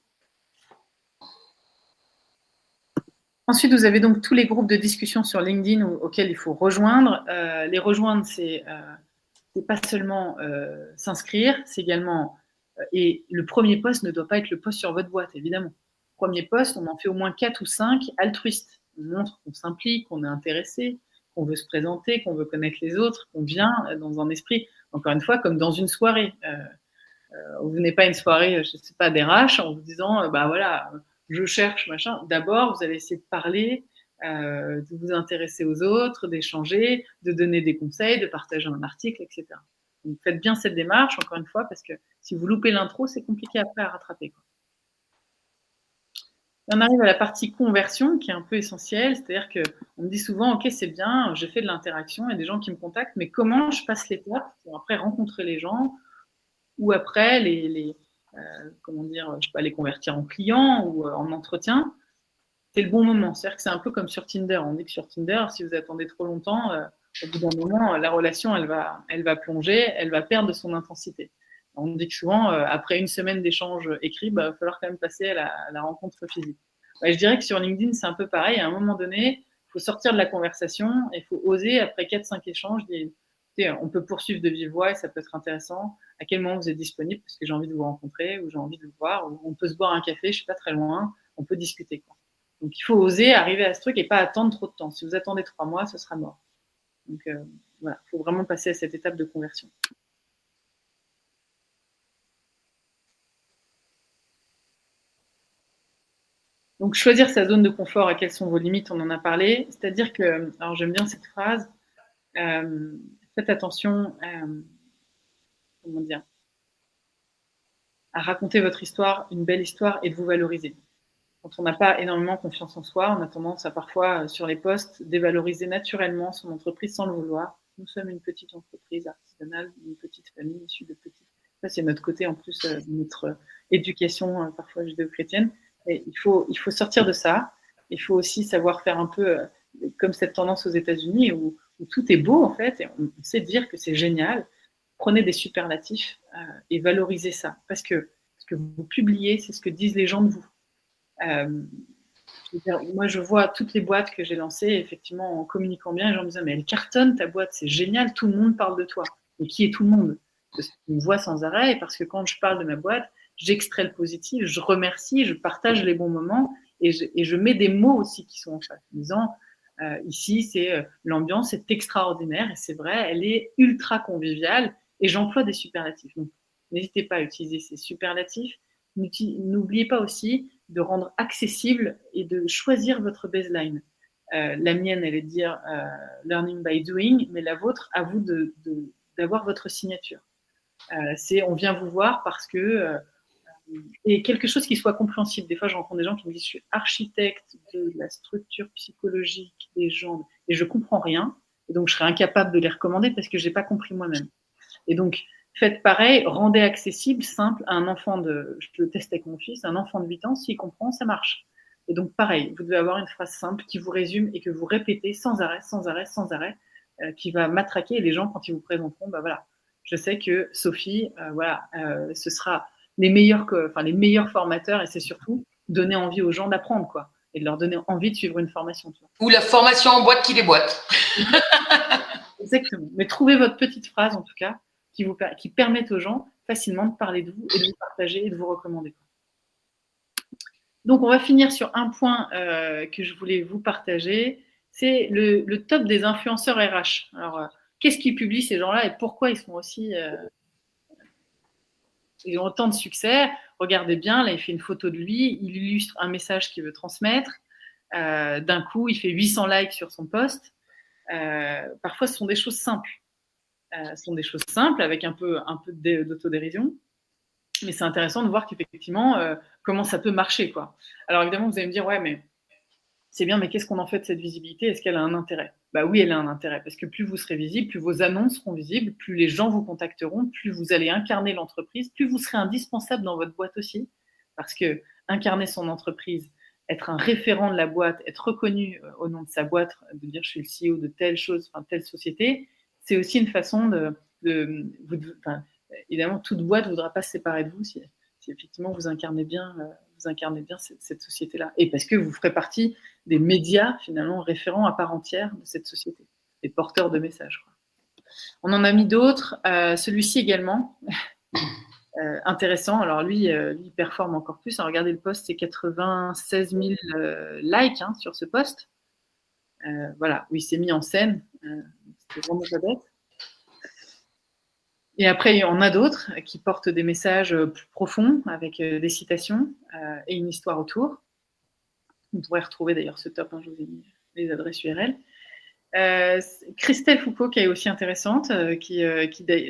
[SPEAKER 2] Ensuite, vous avez donc tous les groupes de discussion sur LinkedIn auxquels il faut rejoindre. Les rejoindre, c'est pas seulement s'inscrire, c'est également... et le premier post ne doit pas être le post sur votre boîte, évidemment. Premier post, on en fait au moins 4 ou 5 altruistes. On montre qu'on s'implique, qu'on est intéressé, qu'on veut se présenter, qu'on veut connaître les autres, qu'on vient dans un esprit, encore une fois, comme dans une soirée. Vous venez pas à une soirée, je sais pas, d'RH en vous disant, voilà, je cherche, machin. D'abord, vous allez essayer de parler, de vous intéresser aux autres, d'échanger, de donner des conseils, de partager un article, etc. Donc, faites bien cette démarche, encore une fois, parce que si vous loupez l'intro, c'est compliqué après à rattraper, quoi. On arrive à la partie conversion qui est un peu essentielle, c'est-à-dire qu'on me dit souvent, ok, c'est bien, j'ai fait de l'interaction, il y a des gens qui me contactent, mais comment je passe l'étape pour après rencontrer les gens ou après comment dire, je sais pas, les convertir en clients ou en entretien. C'est le bon moment. C'est-à-dire que c'est un peu comme sur Tinder. On dit que sur Tinder, si vous attendez trop longtemps, au bout d'un moment, la relation, elle va plonger, elle va perdre de son intensité. On dit que souvent, après 1 semaine d'échange écrit, il va falloir quand même passer à la rencontre physique. Je dirais que sur LinkedIn, c'est un peu pareil. À un moment donné, il faut sortir de la conversation et il faut oser, après 4-5 échanges, on peut poursuivre de vive voix et ça peut être intéressant. À quel moment vous êtes disponible parce que j'ai envie de vous rencontrer ou j'ai envie de vous voir, ou on peut se boire un café, je suis pas très loin, on peut discuter, quoi. Donc, il faut oser arriver à ce truc et pas attendre trop de temps. Si vous attendez 3 mois, ce sera mort. Donc, voilà, il faut vraiment passer à cette étape de conversion. Donc, choisir sa zone de confort et quelles sont vos limites, on en a parlé. C'est-à-dire que, alors j'aime bien cette phrase, faites attention comment dire, à raconter votre histoire, une belle histoire, et de vous valoriser. quand on n'a pas énormément confiance en soi, on a tendance à parfois, sur les postes, dévaloriser naturellement son entreprise sans le vouloir. Nous sommes une petite entreprise artisanale, une petite famille issue de petites. Ça, c'est notre côté en plus de notre éducation parfois judéo-chrétienne. Et il faut sortir de ça. Il faut aussi savoir faire un peu comme cette tendance aux États-Unis où tout est beau en fait, et on sait dire que c'est génial. Prenez des superlatifs et valorisez ça. Parce que ce que vous publiez, c'est ce que disent les gens de vous. Je veux dire, moi, je vois toutes les boîtes que j'ai lancées, effectivement, en communiquant bien, les gens me disent « Mais elle cartonne ta boîte, c'est génial, tout le monde parle de toi. » Mais qui est tout le monde? Parce qu'on me voit sans arrêt, et parce que quand je parle de ma boîte, j'extrais le positif, je remercie, je partage les bons moments, et je mets des mots aussi qui sont en face, en disant ici, c'est l'ambiance est extraordinaire, et c'est vrai, elle est ultra conviviale, et j'emploie des superlatifs. Donc, n'hésitez pas à utiliser ces superlatifs. N'oubliez pas aussi de rendre accessible et de choisir votre baseline. La mienne, elle est de dire learning by doing, mais la vôtre, à vous d'avoir votre signature. C'est on vient vous voir parce que et quelque chose qui soit compréhensible. Des fois, je rencontre des gens qui me disent je suis architecte de la structure psychologique des gens et je comprends rien, et donc je serais incapable de les recommander parce que j'ai pas compris moi-même. Et donc faites pareil, rendez accessible, simple à un enfant je le teste avec mon fils, un enfant de 8 ans, s'il comprend, ça marche. Et donc pareil, vous devez avoir une phrase simple qui vous résume et que vous répétez sans arrêt, qui va matraquer, et les gens, quand ils vous présenteront, bah voilà, je sais que Sophie, ce sera les meilleurs formateurs, et c'est surtout donner envie aux gens d'apprendre, quoi, et de leur donner envie de suivre une formation. Tu vois.
[SPEAKER 1] Ou la formation en boîte qui déboîte.
[SPEAKER 2] Exactement. Mais trouvez votre petite phrase, en tout cas, qui permettent aux gens facilement de parler de vous et de vous partager et de vous recommander. Donc, on va finir sur un point que je voulais vous partager. C'est le top des influenceurs RH. Alors, qu'est-ce qu'ils publient ces gens-là et pourquoi ils sont aussi… ils ont autant de succès. Regardez bien, là, il fait une photo de lui, il illustre un message qu'il veut transmettre. D'un coup, il fait 800 likes sur son post. Parfois, ce sont des choses simples. Avec un peu d'autodérision. Mais c'est intéressant de voir qu'effectivement, comment ça peut marcher, quoi. Alors évidemment, vous allez me dire, ouais, mais c'est bien, mais qu'est-ce qu'on en fait de cette visibilité? Est-ce qu'elle a un intérêt? Bah oui, elle a un intérêt, parce que plus vous serez visible, plus vos annonces seront visibles, plus les gens vous contacteront, plus vous allez incarner l'entreprise, plus vous serez indispensable dans votre boîte aussi, parce que incarner son entreprise, être un référent de la boîte, être reconnu au nom de sa boîte, de dire je suis le CEO de telle chose, enfin telle société, c'est aussi une façon évidemment, toute boîte ne voudra pas se séparer de vous si effectivement vous incarnez bien cette société-là. Et parce que vous ferez partie des médias, finalement, référents à part entière de cette société, des porteurs de messages, quoi. On en a mis d'autres. Celui-ci également, intéressant. Alors lui, il performe encore plus. Alors, regardez le post, c'est 96 000 likes sur ce post. Voilà, où il s'est mis en scène. C'était vraiment pas bête. Et après, il y en a d'autres qui portent des messages plus profonds avec des citations et une histoire autour. Vous pourrez retrouver d'ailleurs ce top, je vous ai mis les adresses URL. Christelle Foucault, qui est aussi intéressante, qui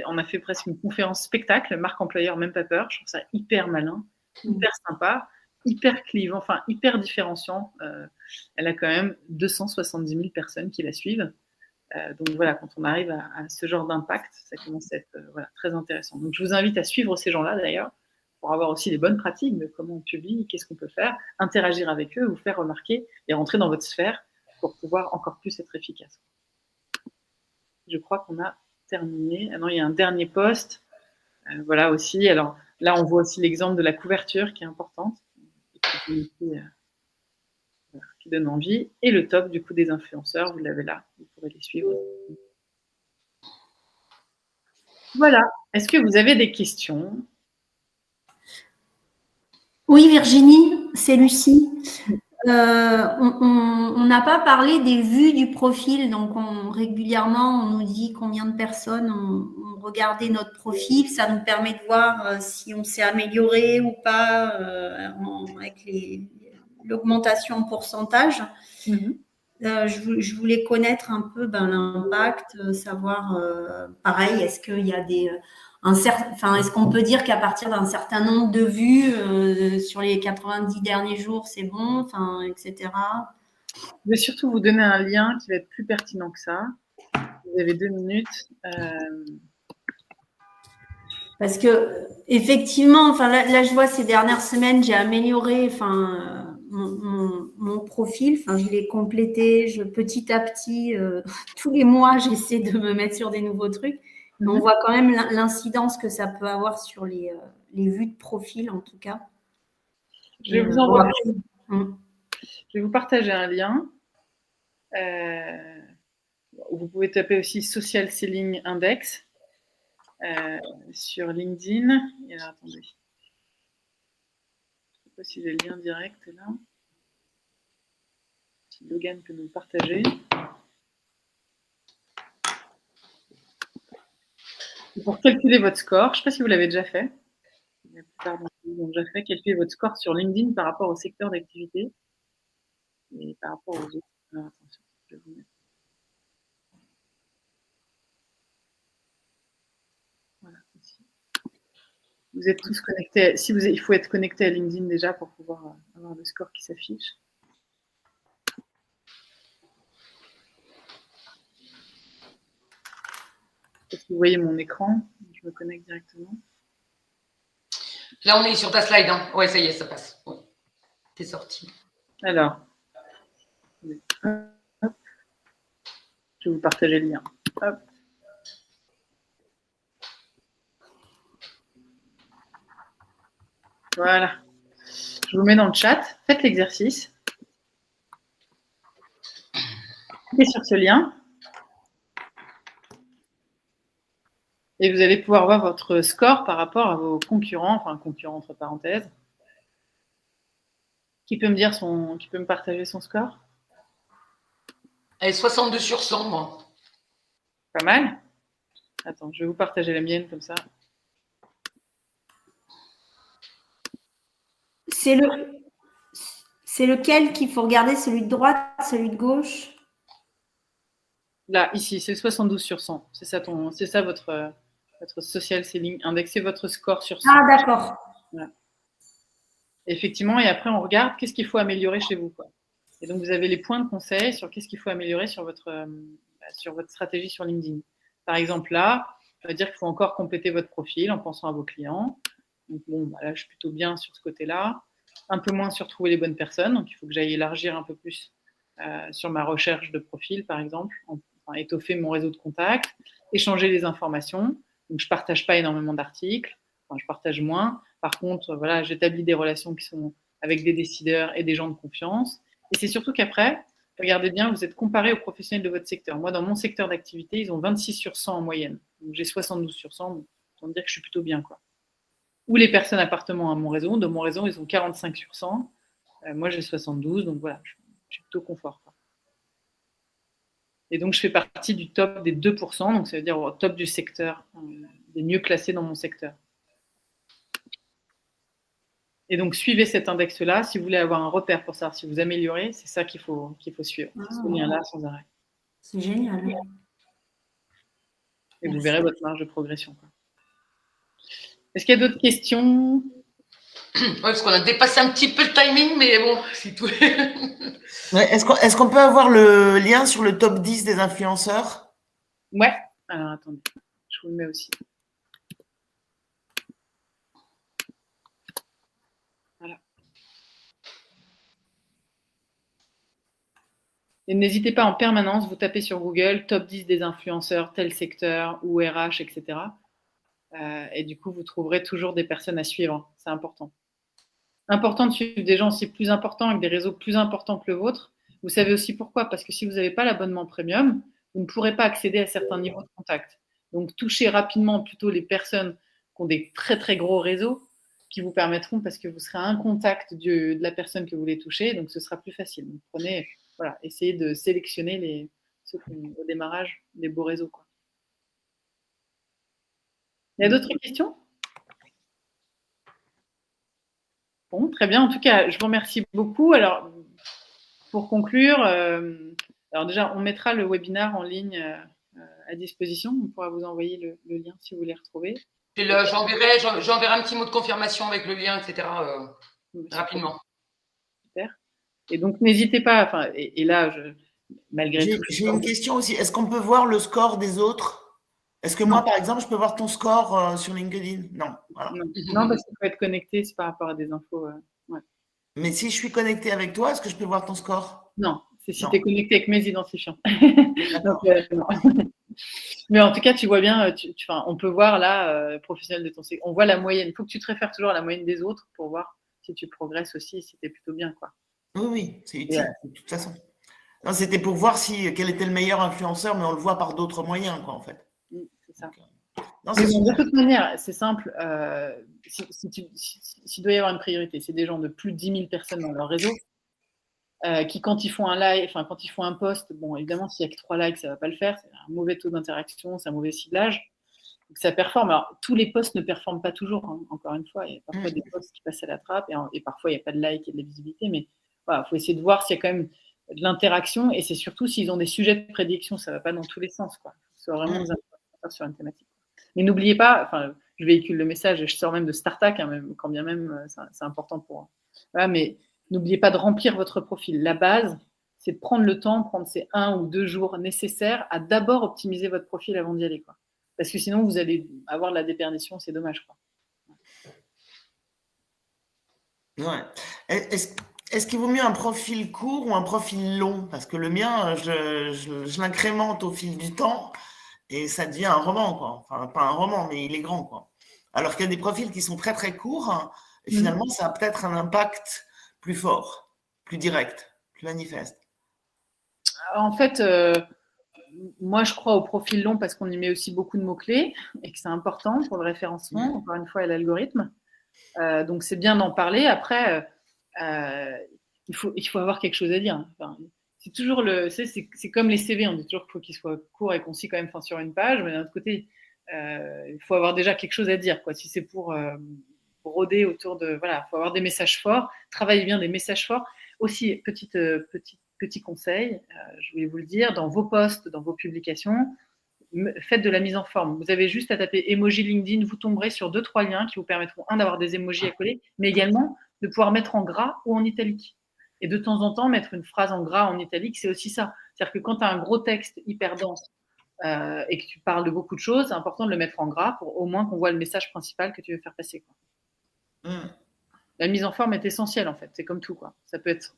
[SPEAKER 2] en a fait presque une conférence spectacle, marque employeur, même pas peur. Je trouve ça hyper malin, hyper sympa, hyper clivant, enfin hyper différenciant. Elle a quand même 270 000 personnes qui la suivent. Donc voilà, quand on arrive à ce genre d'impact, ça commence à être très intéressant. Donc je vous invite à suivre ces gens-là d'ailleurs, pour avoir aussi les bonnes pratiques de comment on publie, qu'est-ce qu'on peut faire, interagir avec eux, vous faire remarquer et rentrer dans votre sphère pour pouvoir encore plus être efficace. Je crois qu'on a terminé. Ah non, il y a un dernier post. Voilà aussi. Alors là, on voit aussi l'exemple de la couverture qui est importante, qui donne envie. Et le top du coup des influenceurs, vous l'avez là, vous pourrez les suivre. Voilà. Est-ce que vous avez des questions?
[SPEAKER 4] Oui, Virginie, c'est Lucie. On n'a pas parlé des vues du profil, donc régulièrement on nous dit combien de personnes ont regardé notre profil, ça nous permet de voir si on s'est amélioré ou pas avec l'augmentation en pourcentage. Je voulais connaître un peu l'impact, savoir pareil, est-ce qu'il y a est-ce qu'on peut dire qu'à partir d'un certain nombre de vues sur les 90 derniers jours, c'est bon, etc.
[SPEAKER 2] Je vais surtout vous donner un lien qui va être plus pertinent que ça. Vous avez 2 minutes.
[SPEAKER 4] Parce que effectivement, là, je vois ces dernières semaines, j'ai amélioré, mon profil. Je l'ai complété. Petit à petit, tous les mois, j'essaie de me mettre sur des nouveaux trucs. Mais on voit quand même l'incidence que ça peut avoir sur les vues de profil, en tout cas.
[SPEAKER 2] Je vais vous envoyer. Je vais vous partager un lien. Vous pouvez taper aussi Social Selling Index sur LinkedIn. Et alors, attendez. Je ne sais pas si j'ai le lien direct là. Si Logan peut nous partager. Et pour calculer votre score, je ne sais pas si vous l'avez déjà fait. La plupart d'entre vous l'ont déjà fait. Calculer votre score sur LinkedIn par rapport au secteur d'activité et par rapport aux autres. Alors, attention, je vais vous mettre. Voilà, ici. Vous êtes tous connectés. Il faut être connecté à LinkedIn déjà pour pouvoir avoir le score qui s'affiche. Est-ce que vous voyez mon écran? Je me connecte directement.
[SPEAKER 1] Là, on est sur ta slide. Hein. Ouais, ça y est, ça passe. Ouais. T'es sorti.
[SPEAKER 2] Alors, hop. Je vais vous partager le lien. Hop. Voilà. Je vous mets dans le chat. Faites l'exercice. Cliquez sur ce lien. Et vous allez pouvoir voir votre score par rapport à vos concurrents, enfin concurrents entre parenthèses. Qui peut me partager son score?
[SPEAKER 1] Elle est 62 sur 100, moi.
[SPEAKER 2] Pas mal. Attends, je vais vous partager la mienne comme ça.
[SPEAKER 4] C'est lequel qu'il faut regarder? Celui de droite, celui de gauche?
[SPEAKER 2] Là, ici, c'est 72 sur 100. C'est ça votre social selling index. C'est votre score sur 100.
[SPEAKER 4] Ah, d'accord.
[SPEAKER 2] Voilà. Effectivement, et après, on regarde qu'est-ce qu'il faut améliorer chez vous, quoi. Et donc, vous avez les points de conseil sur qu'est-ce qu'il faut améliorer sur votre stratégie sur LinkedIn. Par exemple, là, ça veut dire qu'il faut encore compléter votre profil en pensant à vos clients. Donc, bon, là, je suis plutôt bien sur ce côté-là. Un peu moins sur trouver les bonnes personnes. Donc, il faut que j'aille élargir un peu plus sur ma recherche de profil, par exemple, étoffer mon réseau de contacts, échanger les informations. Donc, je ne partage pas énormément d'articles. Je partage moins. Par contre, voilà, j'établis des relations qui sont avec des décideurs et des gens de confiance. Et c'est surtout qu'après, regardez bien, vous êtes comparé aux professionnels de votre secteur. Moi, dans mon secteur d'activité, ils ont 26 sur 100 en moyenne. Donc, j'ai 72 sur 100. Donc, on va dire que je suis plutôt bien, quoi. Ou les personnes appartenant à mon réseau. De mon réseau, ils ont 45 sur 100. Moi, j'ai 72. Donc, voilà, je suis plutôt confort, quoi. Et donc, je fais partie du top des 2%. Donc, ça veut dire au top du secteur, des mieux classés dans mon secteur. Et donc, suivez cet index-là. Si vous voulez avoir un repère pour savoir si vous améliorez, c'est ça qu'il faut suivre. Ce lien-là, sans arrêt.
[SPEAKER 4] C'est génial.
[SPEAKER 2] Et vous verrez votre marge de progression, quoi. Est-ce qu'il y a d'autres questions?
[SPEAKER 1] Oui, parce qu'on a dépassé un petit peu le timing, mais bon, c'est tout.
[SPEAKER 5] Ouais, est-ce qu'on peut avoir le lien sur le top 10 des influenceurs?
[SPEAKER 2] Ouais. Alors, attendez. Je vous le mets aussi. Voilà. Et n'hésitez pas en permanence, vous tapez sur Google top 10 des influenceurs, tel secteur ou RH, etc. Et du coup, vous trouverez toujours des personnes à suivre. C'est important. Important de suivre des gens aussi plus importants avec des réseaux plus importants que le vôtre. Vous savez aussi pourquoi? Parce que si vous n'avez pas l'abonnement premium, vous ne pourrez pas accéder à certains niveaux de contact. Donc, touchez rapidement plutôt les personnes qui ont des très, très gros réseaux qui vous permettront, parce que vous serez à un contact de la personne que vous voulez toucher, donc ce sera plus facile. Donc, essayez de sélectionner ceux qui ont au démarrage des beaux réseaux, quoi. Il y a d'autres questions? Bon, très bien. En tout cas, je vous remercie beaucoup. Alors, pour conclure, alors déjà, on mettra le webinaire en ligne à disposition. On pourra vous envoyer le lien si vous voulez retrouver.
[SPEAKER 1] J'enverrai un petit mot de confirmation avec le lien, etc. Rapidement.
[SPEAKER 2] Super. Et donc, n'hésitez pas. Enfin, et là, malgré tout.
[SPEAKER 5] J'ai une question aussi. Est-ce qu'on peut voir le score des autres? Est-ce que moi, par exemple, je peux voir ton score sur LinkedIn? Non. Voilà.
[SPEAKER 2] Non, parce qu'il faut être connecté, c'est par rapport à des infos. Ouais.
[SPEAKER 5] Mais si je suis connecté avec toi, est-ce que je peux voir ton score?
[SPEAKER 2] Non, c'est si tu es connecté avec mes identifiants. Donc, non. Mais en tout cas, tu vois bien, on peut voir là, professionnel de ton cycle, on voit la moyenne. Il faut que tu te réfères toujours à la moyenne des autres pour voir si tu progresses aussi, si tu es plutôt bien, quoi.
[SPEAKER 5] Oui, c'est utile, de toute façon. Non, c'était pour voir quel était le meilleur influenceur, mais on le voit par d'autres moyens, quoi, en fait.
[SPEAKER 2] C'est ça.
[SPEAKER 5] Non,
[SPEAKER 2] mais bon, de toute manière, c'est simple. S'il doit y avoir une priorité, c'est des gens de plus de 10 000 personnes dans leur réseau qui, quand ils font un live, enfin, quand ils font un post, bon, évidemment, s'il n'y a que 3 likes, ça ne va pas le faire. C'est un mauvais taux d'interaction, c'est un mauvais ciblage. Donc, ça performe. Alors, tous les posts ne performent pas toujours, hein, encore une fois. Il y a parfois des posts qui passent à la trappe et parfois, il n'y a pas de like et de la visibilité. Mais voilà, il faut essayer de voir s'il y a quand même de l'interaction et c'est surtout s'ils ont des sujets de prédilection. Ça ne va pas dans tous les sens, quoi. Il faut vraiment nous intéresser sur une thématique. Mais n'oubliez pas, enfin, je véhicule le message et je sors même de Startac, hein, même, quand bien même c'est important pour. Voilà, mais n'oubliez pas de remplir votre profil. La base, c'est de prendre le temps, prendre ces 1 ou 2 jours nécessaires à d'abord optimiser votre profil avant d'y aller, quoi. Parce que sinon, vous allez avoir de la déperdition, c'est dommage, quoi.
[SPEAKER 5] Ouais. Est-ce qu'il vaut mieux un profil court ou un profil long? Parce que le mien, je l'incrémente au fil du temps. Et ça devient un roman, quoi. Enfin, pas un roman, mais il est grand, quoi. Alors qu'il y a des profils qui sont très, très courts, hein, et finalement, ça a peut-être un impact plus fort, plus direct, plus manifeste.
[SPEAKER 2] En fait, moi, je crois au profil long parce qu'on y met aussi beaucoup de mots-clés et que c'est important pour le référencement, encore une fois, et l'algorithme. Donc, c'est bien d'en parler. Après, il faut avoir quelque chose à dire. Enfin, c'est toujours c'est comme les CV, on dit toujours qu'il faut qu'ils soient courts et concis quand même, enfin, sur une page, mais d'un autre côté, il faut avoir déjà quelque chose à dire, quoi. Si c'est pour broder autour de, voilà, il faut avoir des messages forts, travaillez bien des messages forts. Aussi, petit conseil, je voulais vous le dire, dans vos posts, dans vos publications, faites de la mise en forme. Vous avez juste à taper emoji LinkedIn, vous tomberez sur 2-3 liens qui vous permettront, d'avoir des emojis à coller, mais également de pouvoir mettre en gras ou en italique. Et de temps en temps, mettre une phrase en gras, en italique, c'est aussi ça. C'est-à-dire que quand tu as un gros texte hyper dense et que tu parles de beaucoup de choses, c'est important de le mettre en gras pour au moins qu'on voit le message principal que tu veux faire passer, quoi. La mise en forme est essentielle, en fait. C'est comme tout, quoi. Ça peut être...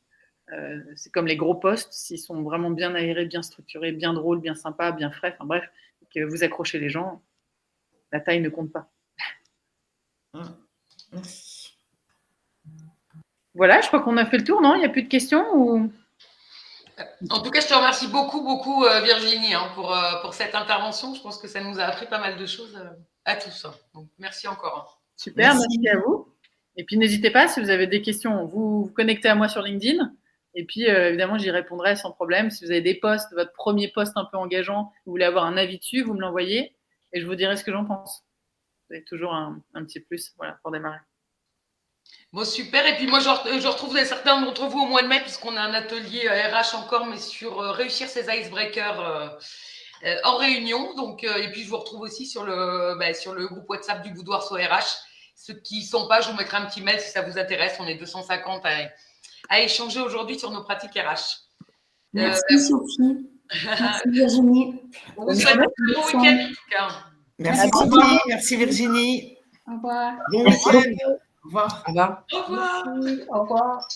[SPEAKER 2] c'est comme les gros posts, s'ils sont vraiment bien aérés, bien structurés, bien drôles, bien sympas, bien frais, enfin bref, que vous accrochez les gens, la taille ne compte pas. Voilà, je crois qu'on a fait le tour, non? Il n'y a plus de questions ou...
[SPEAKER 1] En tout cas, je te remercie beaucoup, Virginie, hein, pour cette intervention. Je pense que ça nous a appris pas mal de choses à tous. Donc, merci encore.
[SPEAKER 2] Super, merci à vous. Et puis, n'hésitez pas, si vous avez des questions, vous vous connectez à moi sur LinkedIn. Et puis, évidemment, j'y répondrai sans problème. Si vous avez des posts, votre premier post un peu engageant, vous voulez avoir un avis dessus, vous me l'envoyez et je vous dirai ce que j'en pense. Vous avez toujours un petit plus, voilà, pour démarrer.
[SPEAKER 1] Bon, super. Et puis moi, je retrouve certains d'entre vous au mois de mai, puisqu'on a un atelier RH encore, mais sur réussir ses icebreakers en réunion. Donc, et puis, je vous retrouve aussi sur le groupe WhatsApp du Boudoir sur RH. Ceux qui ne sont pas, je vous mettrai un petit mail si ça vous intéresse. On est 250 à échanger aujourd'hui sur nos pratiques RH.
[SPEAKER 4] Merci Sophie. Merci Virginie.
[SPEAKER 1] On vous souhaite un bon week-end en tout cas.
[SPEAKER 5] Merci Sophie, merci Virginie.
[SPEAKER 4] Au revoir.
[SPEAKER 5] Bon week-end. Au revoir.
[SPEAKER 1] Au revoir.
[SPEAKER 4] Merci. Au revoir.